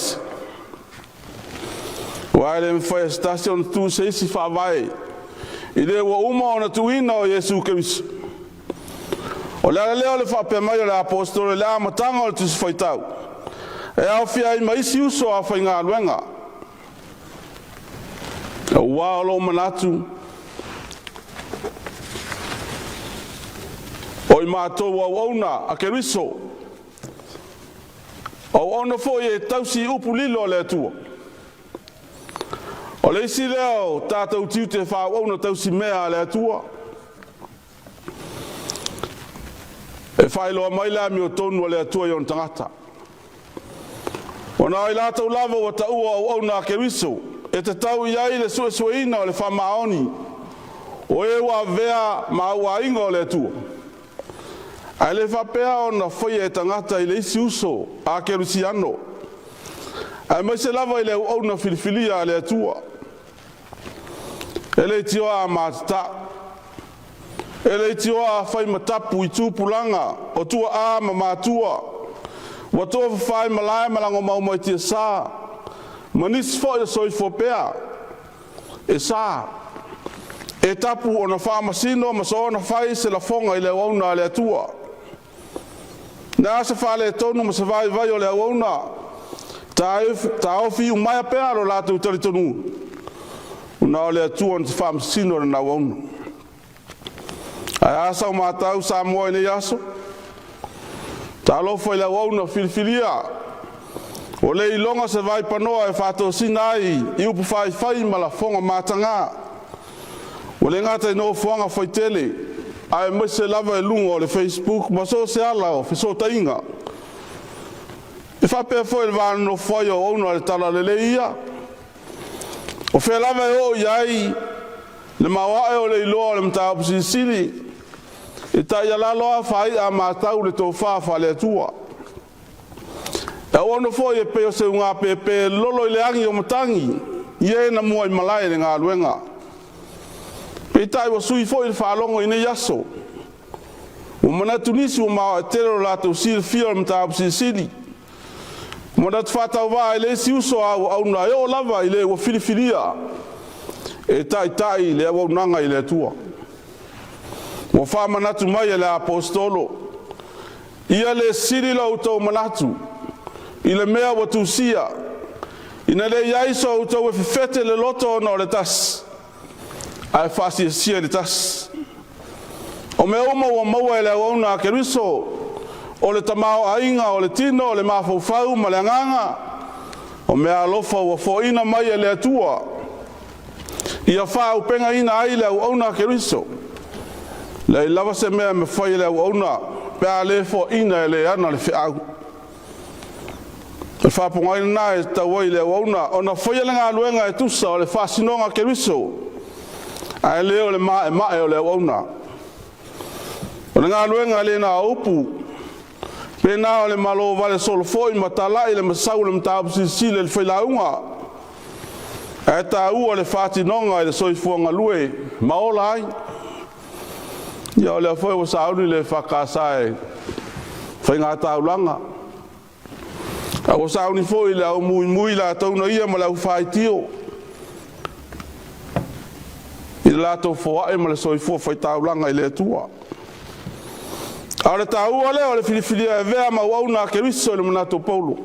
wa ele fa station tu se si fa vai ile wa uma ona tu ina o Yesu Kristo o le fa pe mai le apostolo le amatanga o tu foi tau e Afiafi mai si uso a whai ngā luenga ua o lo manatu o i mātou au auna a ke riso au auna fo e tausi upu lilo le atua o le isi leo tātou tiu te wha auna tausi mea le atua e whailoa mai la mi o tonu le atua i on tangata ona i lata ulava o taua au na ke riso e te tau iai le suesueina o le whamaoni o e wa vea ma ua inga o le atua ai le whapea o na whai e tangata i le isi uso a ke rusiano ai mai se lava i le au na filifilia le atua e le tioa a matata e le tioa a whai matapu i tūpulanga o tua a ma matua wa to fai malai malango mau mai tia sa manis fo e soi fo pea e sa e tapu ona fa masino ma so ona fai se la fonga ile ona le tua na se fa le tonu ma se vai o le ona ta ofi mai pea lo la tu tonu na le tua on fa masino na ona ai asa ma tau sa mo ne yaso talo foi la ona filfilia o le ilonga se vai panoa e fato sinai i upu fai ma la fonga matanga o le ngata no fonga foi tele ai mo se lava e lungo le Facebook ma so se ala o so tainga E whapea fo e wāna no whai o ono le tala lele ia. O whelama e o iai, le mawae o le iloa o le mta upsisili, e ta ia laloa whai a mātau le tō whāwha le atua. E ono fo e peo se ngā pepe lolo i le angi o matangi, ie na mua i malai le ngā luenga. Pe tai wa sui fo i le whaalongo i ne yaso. O mana tunisi o maa e tero lātou siri fia o mta upsisili. Mona te whātau wā i le si uso au na e o lava i le wa whiriwhiria. E tai le au nanga i le atua. Wa wha manatu mai e le apostolo. Ia le siri lau tau manatu. I le mea wa tūsia. Ina le iaiso au tau e whiwhete le loto no le tas. Ai whasi e sia le tas. O mea oma wa maua e le au na ke riso. O le tamao ainga, o le tino, o le mawhauwhau, ma le nganga. O mea alofa ua fōina mai e le atua. Ia whau penga ina ai le au auna ke riso. Le lava se mea me whai le au auna. Pea le fōina e le ana le whiau. Le whaponga ina na e tawai le au auna. O na whai le ngā luenga e tusa o le whasinonga ke riso. Ai leo le mae o le au auna. O le ngā luenga le na upu. Pena o le malo vale solo foi matala ile masau le mta sisi le whailaunga. E ta ua le whati nonga le soifuanga lue maola ai. Ia o le foi o sauni le whakasae whainga taulanga. A o sauni foi le au mui la tauna ia ma lau whaitio. I la tau whae ma le soifua whaitaulanga i le tua. Aole tāua leo le whiriwhiria e vea ma wauna ke riso le manato Paulo.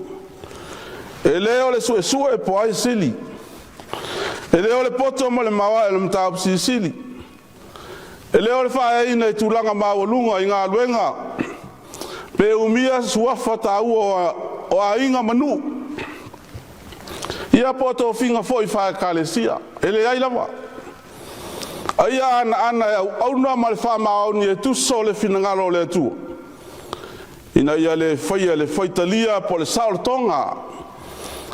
E leo le sue e po ai sili. E leo le poto ma le mawa e le mtau sili. E leo le whae ina i tūlanga mawalunga i ngā luenga. Pe umia suafa tāua o a inga manu. Ia poto finga foi whae kalesia. E le ai lava. Aia ana au noa ma le wha maoni e tuso le finangalo le atua. Ina ia le whaitalia po le saol tonga.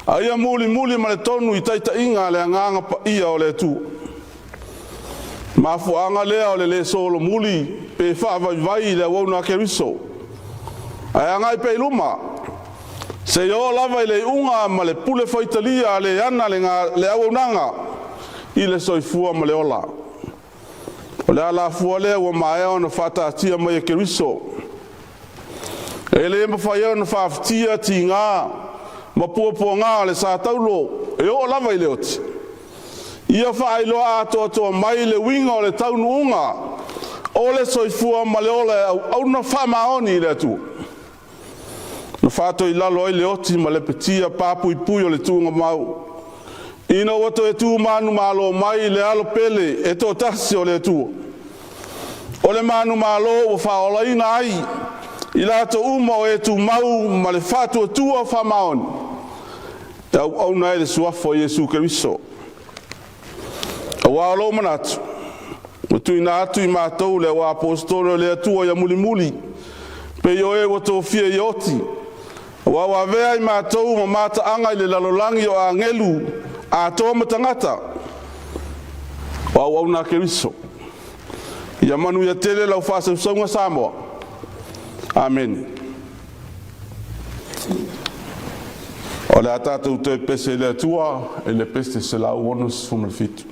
Aia muli ma le tonu i taita inga le anganga pa ia o le atua. Mafuanga lea o le solo muli pe wha vai le wauna ke riso. Aia ngai pe luma. Se yo lava i le unga ma le pule whaitalia le ana le awaunanga i le soifua ma le ola. O le ala fua lea ua mae o na whātātia mai e ke riso. E le ema whai o na whāwhitia ti ngā, ma puapua ngā le sā taulo, e o lava i le oti. Ia whaai loa atoa mai le winga o le taunu unga, o le soifua ma le ole au na whamaoni i le atu. Na whāto i lalo i le oti ma le petia pāpui pui o le tūnga mau. Ina wato e tū manu malo mai le alo pele e tō tasi o le tua. O le manu malo o whaola ina ai i lato uma o e tū mau ma le whātua tua whamaoni. E au nei le suafo Jesu Keriso. A wālo manatu. O tui nā atu i mātou le wā apostolo le atua ia muli. Pe yo e wato fia i oti. Wa wavea i mātou ma mata anga i le lalolangi o a ngelu. A toa matangata wa wauna ke riso ia manu ia tele lau whasa usaunga Samoa. Amen. O le atata uto e pese le atua e le peste se lau onus fumalfitu.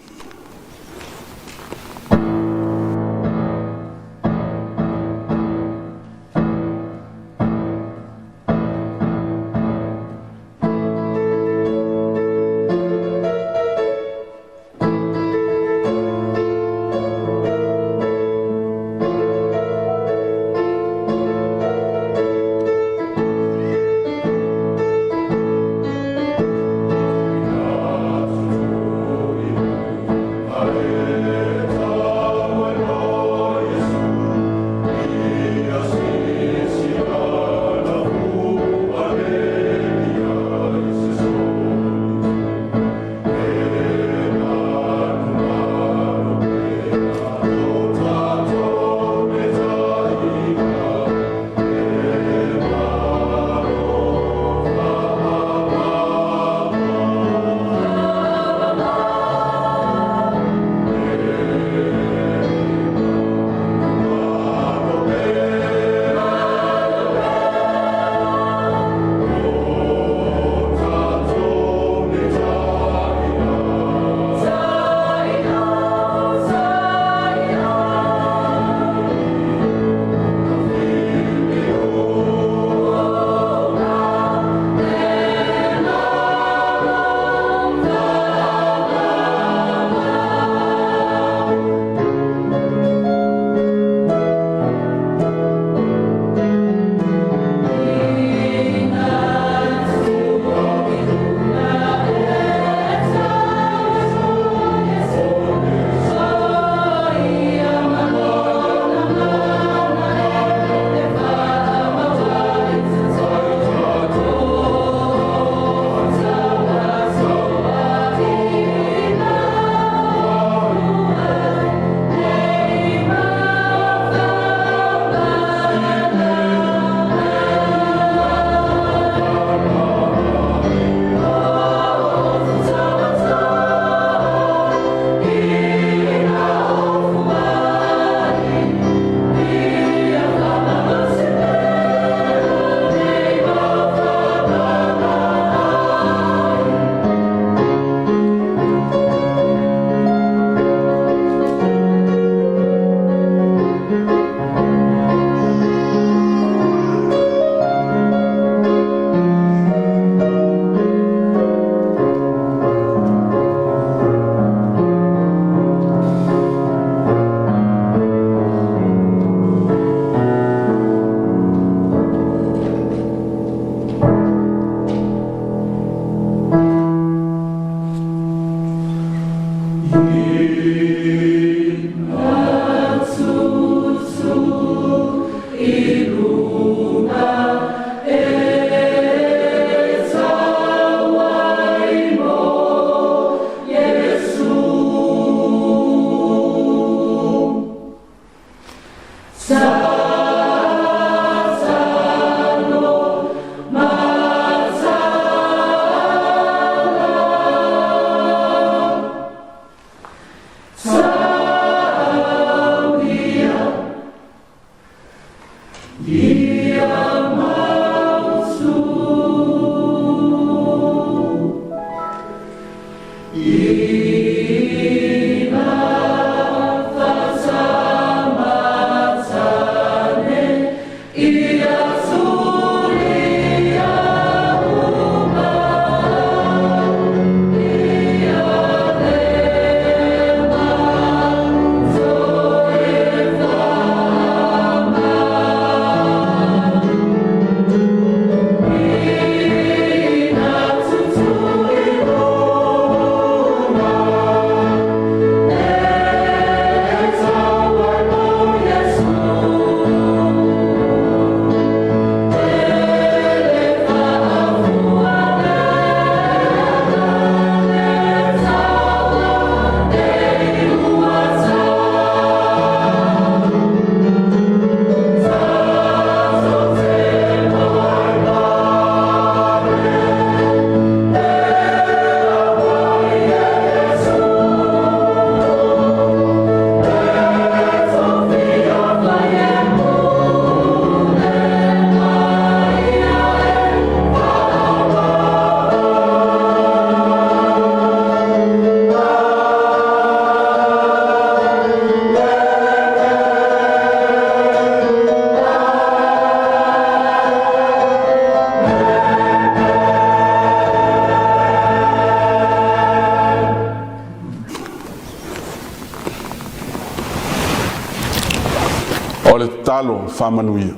talo whamanuia.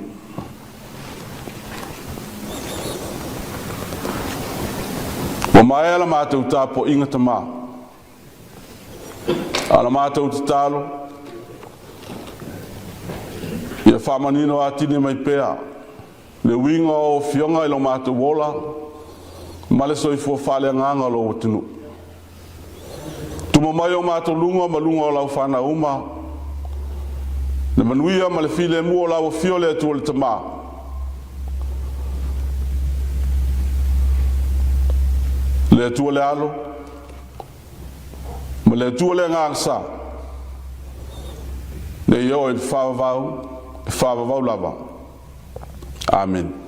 Wa mai ala mātou tāpo inga tamā. Ala mātou te talo. Ia whamanino a tine mai pēa. Le winga o fionga ilo mātou wola. Male soifua whale nganga lo o tinu. Tuma mai o mātou lunga ma lunga o lau whana uma. Le manuia ma le file mua o lau fiole atu o le tamā. Le atu o le alo. Ma le atu o le ngangsa. Le io e whawavau lava. Amen.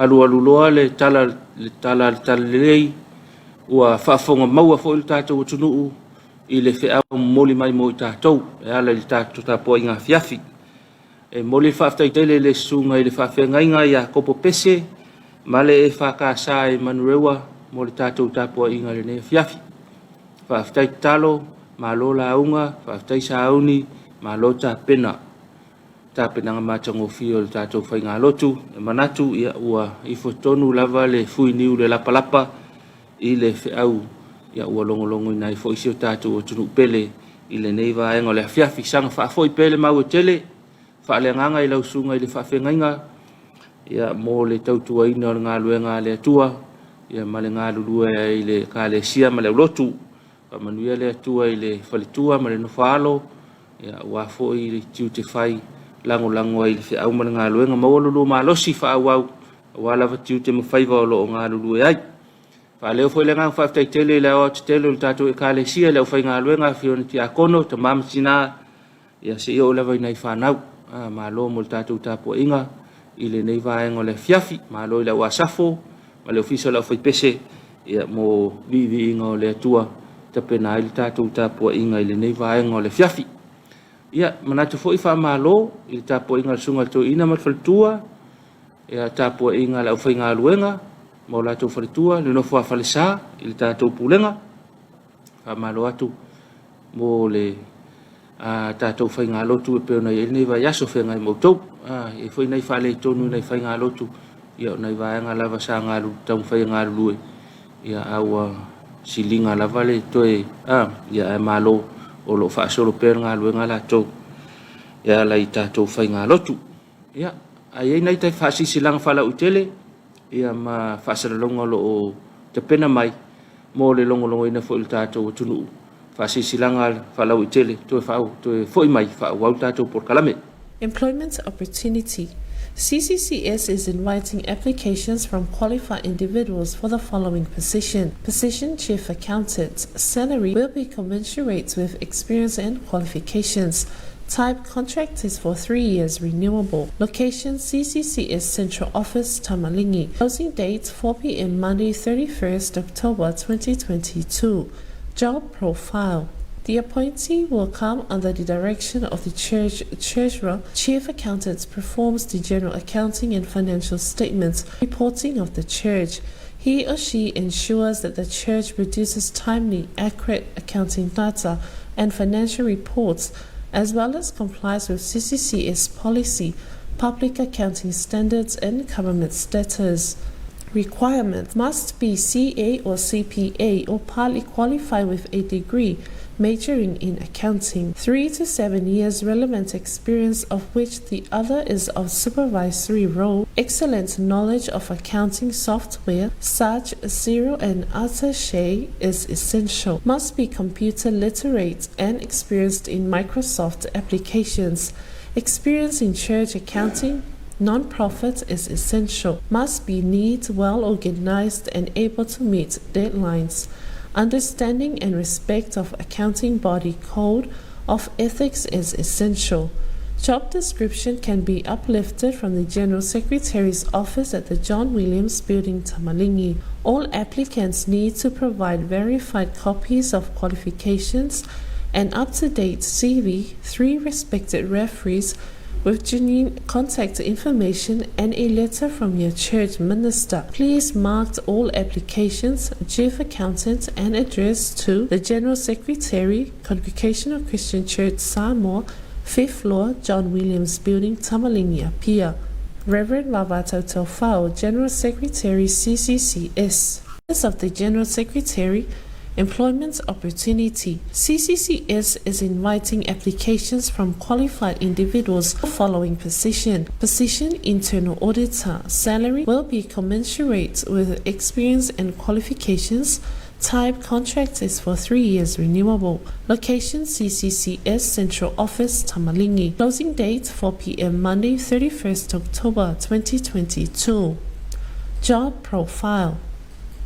alu loa le tala lei ua whaafonga maua fo il tātou tunuu i le whiau moli mai mo i tātou e ala i tātou Tapuaiga Afiafi e moli whaaftai tele le sunga i le whaafengainga i a kopo pese ma le e whakasa e manurewa mo le tātou Tapuaiga le ne Afiafi whaaftai talo ma lo launga whaaftai sauni ma lo tāpena nga mātango fio le tātou whainga lotu e manatu ia ua i fotonu lava le fui niu le lapalapa i le whiau ia ua longolongo i nai fo isio tātou o tunu pele i le neiva engo le Afiafi sanga whaafoi pele mau e tele whaaleanganga i lausunga i le whaafengainga ia mo le tautua ina o ngā luenga le atua ia ma le ngā lulua i le ka le sia ma le lotu manuia le atua i le whalitua ma le nofalo ia ua fo i le tiu te whai lango ai le whiau ma le ngā luenga maolulu ma losi whaawau ua lava tiu te mawhaiva o lo o ngā lulua ai leo foi le ngā whaaftai tele le o te tele o tātou e ka le sia leo whai ngā luenga whiona ti a kono ta mamatina ia se i o lewa i nei whanau ma lo mo le tātou Tapuaiga i le nei vaenga o le Afiafi ma lo i le wasafo ma le ofisa le whai pese ia mo vivi inga o le atua ta pena i le tātou Tapuaiga i le nei vaenga o le Afiafi ia manatu foi wha ma lo i le Tapuaiga le sunga to ina ma whalitua ia Tapuaiga le whai ngā luenga mo la tu fritua le no fa falesa il tātou pulenga fa malo atu mo le tātou fai ngā lotu e peo nei nei vai aso fe ngai mo tau e foi nei fa le tonu nei fai ngā lotu ia nei vai ngā lava sa ngā lu tau fai ngā lu ia au silinga lava le toe ia e malo o lo fa solo per ngā lu ngā la tau ia la i tātou fai ngā lotu ia ai nei tai fa si silang fa la utele ia ma whaasalalonga lo o te pena mai mo le longolongo ina fo il tātou o tunu whaasisilanga whalau i tele toe whau toe fo i mai whau au tātou por kalame. Employment opportunity. CCCS is inviting applications from qualified individuals for the following position. Position Chief Accountant. Salary will be commensurate with experience and qualifications. Type contract is for 3 years renewable. Location CCCS Central Office Tamalingi. Closing date 4 p.m. Monday 31st October 2022. Job profile. The appointee will come under the direction of the church treasurer. Chief accountant performs the general accounting and financial statements reporting of the church. He or she ensures that the church produces timely, accurate accounting data and financial reports, as well as complies with CCCS policy, public accounting standards, and government status. Requirements must be CA or CPA or partly qualified with a degree, majoring in accounting, 3 to 7 years relevant experience of which the other is of supervisory role, excellent knowledge of accounting software such as Xero and Attaché is essential, must be computer literate and experienced in Microsoft applications, experience in church accounting, non-profit is essential, must be neat, well organized and able to meet deadlines. Understanding and respect of accounting body code of ethics is essential. Job description can be uplifted from the General Secretary's office at the John Williams Building, Tamalingi. All applicants need to provide verified copies of qualifications, an up-to-date CV, 3 respected referees with genuine contact information and a letter from your church minister. Please mark all applications, chief accountant, and address to the General Secretary, Congregational Christian Church Samoa, 5th floor, John Williams Building, Tamalingi, Apia. Reverend Vavato Taufao, General Secretary, CCCS. Office of the General Secretary, Employment opportunity. CCCS is inviting applications from qualified individuals for following position. Position Internal Auditor. Salary will be commensurate with experience and qualifications. Type contract is for 3 years renewable. Location CCCS Central Office Tamalingi. Closing date 4 p.m. Monday 31st October 2022. Job profile.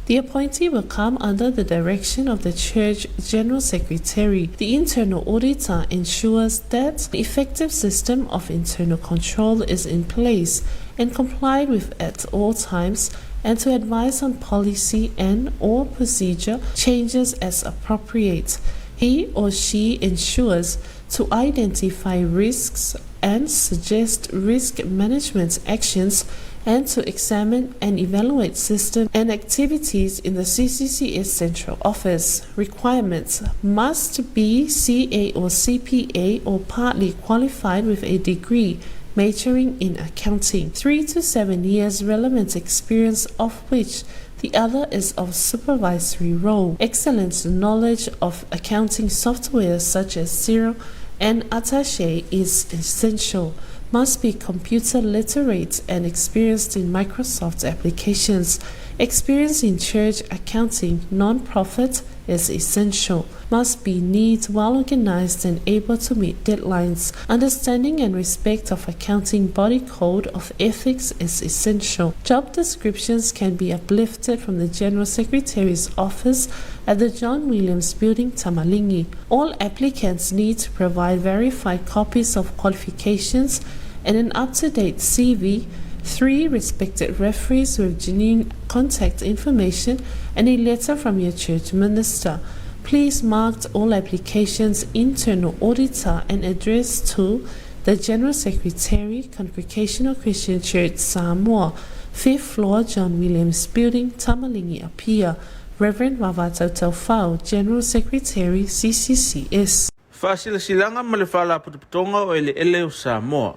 The appointee will come under the direction of the Church General Secretary. The internal auditor ensures that the effective system of internal control is in place and complied with at all times, and to advise on policy and/or procedure changes as appropriate. He or she ensures to identify risks and suggest risk management actions, and to examine and evaluate systems and activities in the CCCS Central Office. Requirements: must be CA or CPA or partly qualified with a degree majoring in accounting, 3 to 7 years relevant experience, of which the other is of supervisory role. Excellent knowledge of accounting software such as Xero and Attaché is essential. Must be computer literate and experienced in Microsoft applications. Experience in church accounting, non-profit is essential. Must be neat, well organized, and able to meet deadlines. Understanding and respect of accounting body code of ethics is essential. Job descriptions can be uplifted from the General Secretary's office at the John Williams Building, Tamalingi. All applicants need to provide verified copies of qualifications and an up-to-date CV, 3 respected referees with genuine contact information, and a letter from your church minister. Please mark all applications internal auditor and address to the General Secretary, Congregational Christian Church Samoa, 5th floor, John Williams Building, Tamalingi, Apia. Reverend Wavata Taufau, General Secretary, CCCS. Fasilasilanga malefala putuputonga o ele o Samoa.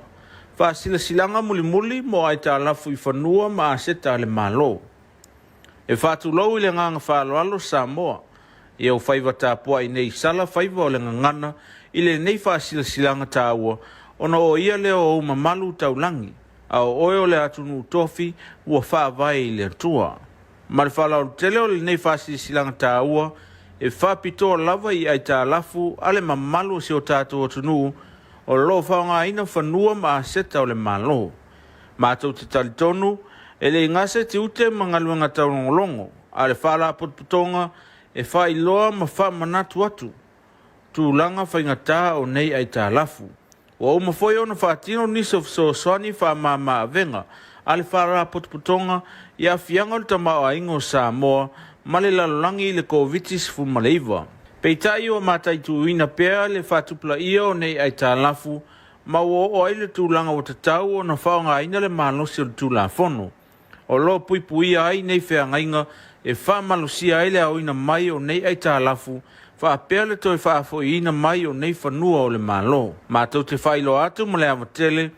Fasilasilanga mulimuli mo ai talafu I fanua ma aseta le malo. E fatulou I le nganga whaaloalo Samoa. E au whaiva Tapuaiga nei sala whaiva o le ngangana I le nei fasilasilanga tāua ona o ia leo o mamalu taulangi. A o oe o le atunu tofi ua whaavai I le atua. Ma le whaala o tele o le nei fasilasilanga tāua e whapitoa lava I ai tālafu ale mamalu se o tātou atunu o lo whaonga ina whanua ma seta o le malo. Mātou te talitonu, e le ngase te ute mangaluanga taurongolongo, a le whala putonga e whai loa ma wha manatu atu. Tūlanga whaingatā o nei ai tā lafu. Wa o mawhoi ona whaatino niso so swani wha maa venga, a le whala putonga I Afianga o tamao a ingo Samoa, ma le lalolangi le kovitis fu maleiva. Peitai o matai tuina pea le whatupla ia o nei ai tā lafu, ma o aile tūlanga o tatau o na whaonga ina le malosi o tūla fono. O lo pui ai nei whea ngainga e wha malosia aile au ina mai o nei ai tā lafu, wha pea le toi wha fo ina mai o nei whanua o le malo. Mātou te whailo atu ma le amatele,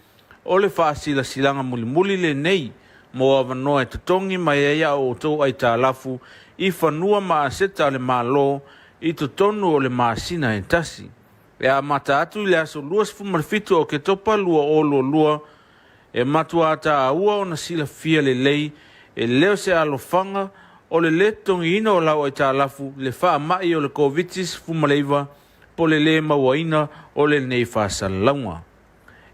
o le wha sila silanga muli le nei, mo avanoa e tatongi mai eia o tau ai tā lafu, I whanua ma aseta le malo, I to tonu o le maasina e tasi. E a mata atu I le aso luas fumarfitu o ke topa lua o lua, e matua ata aua o na sila fia le lei, e leo se alofanga o le letongi ina o lau ai tā lafu, le wha mai o le kovitis fumaleiva, po le mawaina o le nei whasalaunga.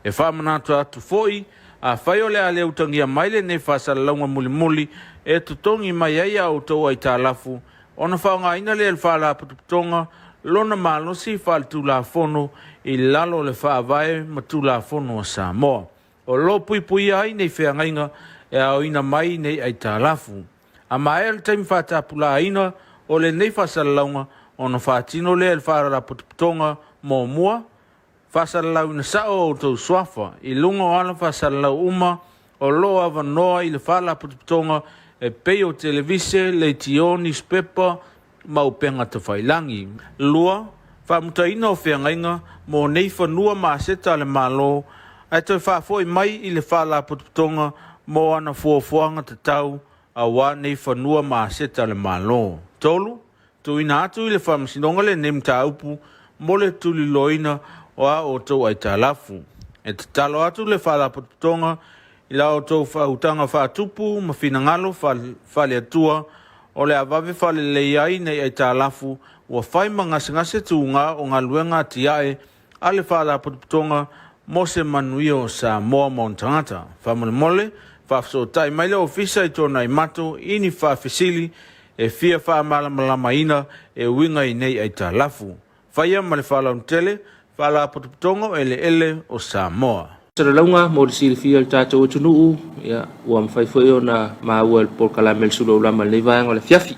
E wha manatu atu foi, a whai o le ale utangia mai le nei whasalaunga muli, e tutongi mai aia o tau ai tā lafu, ona whaonga ina le whala putuputonga, lona malosi whal tūla fono I lalo le whaavae ma tūla fono a Samoa. O lo pui ai nei whea ngainga e au ina mai nei ai tā lafu. A mai le taimi whatapula ina o le nei whasalaunga ona whatino le whaara putuputonga mō mua. Whasalau ina sao o tau swafa I lunga o ala whasalau uma o lo avanoa I le whala putuputonga e pei o televise, le tioni, spepa, maupenga te whailangi. Lua, whamutaina o whiangainga, mō nei whanua maaseta le malo, ai toi whafoi mai I le whala putuputonga, mō ana fuafuanga te tau, a wā nei whanua maaseta le malo. Tolu, tuina atu I le whamasinonga le nem tā upu, mō le tuli loina o a o tau ai tā lafu. E te talo atu le whala putuputonga, I lao tau whautanga whatupu, ma whinangalo whale atua, o le avave whale leiai nei ai tā lafu, ua whaima ngase tūngā o ngā luenga tiae, a le whala putuputonga, mo se manui o Samoa Montangata. Whamole mole, whafso tai maile ofisa I tōna I mato, ini whafisili, e fia whaamalamalaina e winga I nei ai ta lafu. Whaia ma le whalau tele, whala potopotongo ele o Samoa. Sara launga mo le silifia le tātou o tunuu, ia ua mwhaifoi o na maua le porkalame le Suluaulama le vaianga le Afiafi.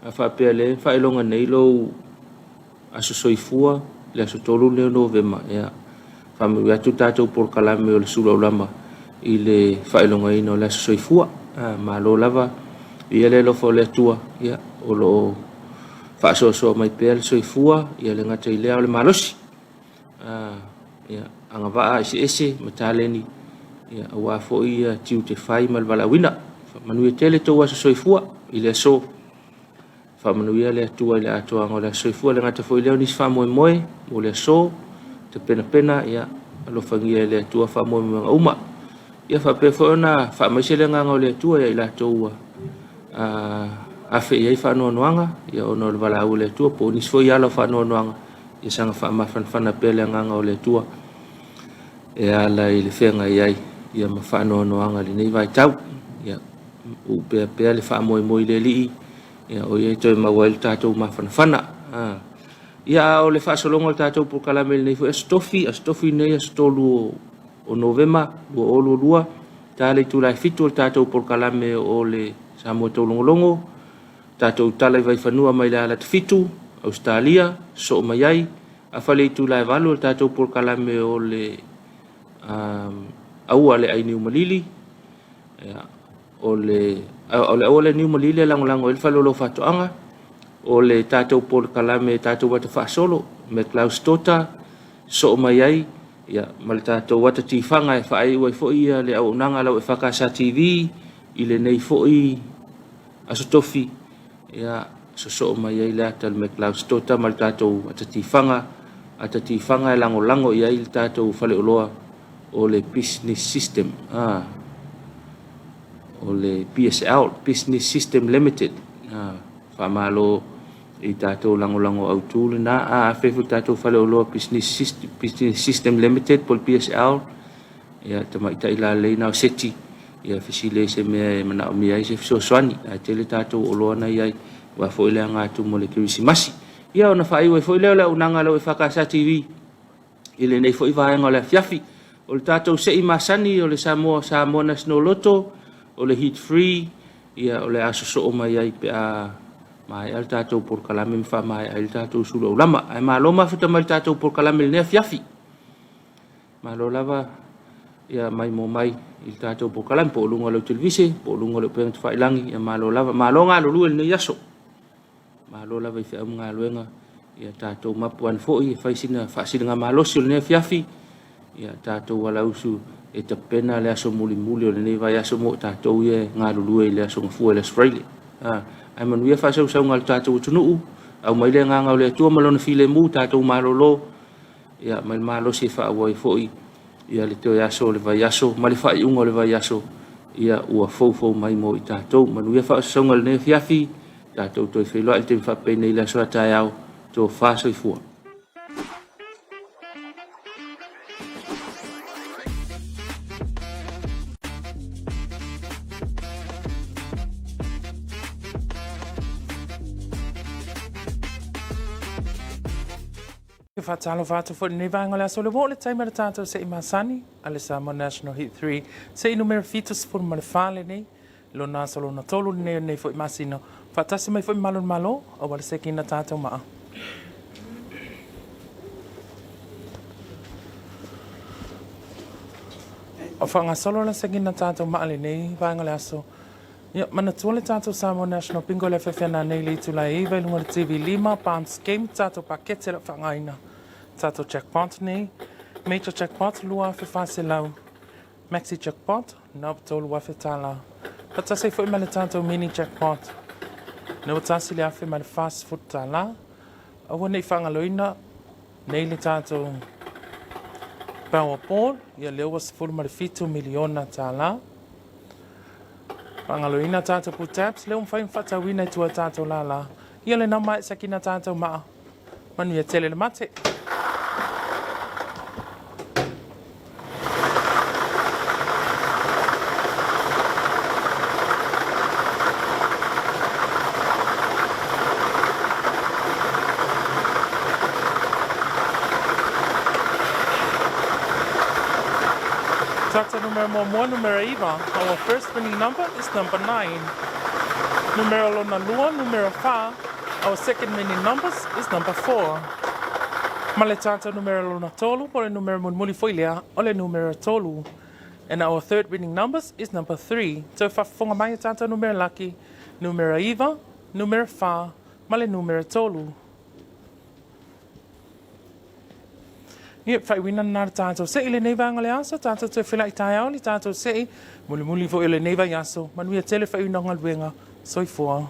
A whapea le whaelonga nei lo aso soifua, le aso tolu leo Novema, ia whamui atu tātou porkalame o le Suluaulama I le whaelonga ino le aso soifua, ma lo lava, ia le lofo le atua, ia o lo whaasoasoa mai pea le soifua, ia le ngata I lea o le malosi. Ia anga waa ese mataleni ia awa fo ia tiu te fai mal wala wina manui tele to waso soifua ile so fa manui le tua ile ato anga le soifua le ngata fo ile ni fa mo mo le so te pena ia lo fangia le tua fa mo uma ia fa pe fo na fa mai le nganga le tua ia ile to a fe ia fa no noanga ia ono le wala le tua po ni fo ia lo fa no noanga ia sanga fa ma fan pele nganga le tua e ala I le whenga iai ia ma whanoanoanga li nei vai tau ia u pea le wha moi le lii ia o iai toi maua il tātou ma whanawhana ia o le whaasolonga il tātou porkalame li nei fu astofi nei astolu o Novema lua olu lua tāle tūlai fitu il tātou porkalame o le Samoa taulongolongo tātou talai vai whanua mai le ala te fitu Australia so mai ai a whale tūlai valu il tātou porkalame o le aua le ai niu malili o le niu malili lango il falolo fatoanga o le tātou porkalame tātou wata whaasolo me Klaus Tota so mai ai ia ma le tātou wata tifanga e whaai ua I fo'i ia le au nanga lau e whakasa TV I le nei fo'i asotofi ia so mai ai le ata me Klaus Tota ma le tātou wata tifanga ata tifanga e lango ia I le tātou whale oloa o le business system o le PSL business system limited whamalo I tātou lango au tūle na whewu tātou whale o loa business system limited po le PSL ia tamaita ila leina o seti ia whisile se mea e mana o mea I se fisosoani a tele tātou o loa na iai wa fo ile ngātu mo le kirisimasi ia ona whai ue fo ile o le unanga lau e whakasa TV ile nei fo I vaenga o le Afiafi o le tātou sei masani o le Samoa National Lotto o le Heat Free ia o le aso so mai ai pe a mai al tātou porkalame mwha mai ai le tātou Suluaulama ai malo mafuta mai le tātou porkalame le nea Afiafi malo lava ia mai mo mai I le tātou porkalame po lunga lau televise po lunga lau penga tufailangi ia malo lava malo ngā lulu le yaso malo lava I whea mga luenga ia tātou mapuan fo'i whaisina ngā malosi o le nea Afiafi ia tātou wala usu e ta pena le aso muli o le nei vai aso mo tātou ia ngā lulue le aso ngafua le Australia ai manuia whasau ngā tātou tunuu au mai le ngā le atua malona file mu tātou malolo ia mai malo se whaawai fo'i ia le teo aso le vai aso ma le whai unga le vai aso ia ua fau mai mo I tātou manuia whasau ngā le nei Afiafi tātou toi whailoa I te mwhape nei le aso atai au tō whasau I fua Fatalo fatu fo ni vanga la solo vole taima le tato se imasani ale Samoa National Heat 3 se numero fitus for mal fale ni lo na solo na tolu ne fo imasino fatasi mai fo malo o wal se kina tato ma o fanga solo la se kina tato ma ale nei vanga la so ya mana tole tato Samoa National pingo le fefena nei le tula e vai lunga TV lima pounds game tato pakete la fanga ina tato jackpot nei major jackpot lua fe fase lau maxi jackpot na tol wa fe tala pata se foi mal tato mini jackpot no tasi le afe mal fast food tala a wona fanga loina nei le tato Powerball ia leo was full mal fitu miliona tala Pangaloina tato pu taps leo mfai mfata wina tua tato lala ia le na mai sakina tato ma manu ia tele le mate Tata numero moa numero iwa. Our first winning number is number 9. Numero lona lua, numero 5. Our second winning numbers is number 4. Male tata numero lona tolu, ole numero muli foilea, ole numero tolu. And our third winning numbers is number 3. So whafonga mai tata numero laki, numero iwa, numero 5, male numero tolu. Ia fai wina nara tātou se ile nei vanga le aso, tātou te whila i tai aoli, tātou se i, muli fo ile nei vai aso, manuia tele fai wina ngal wenga, soifua.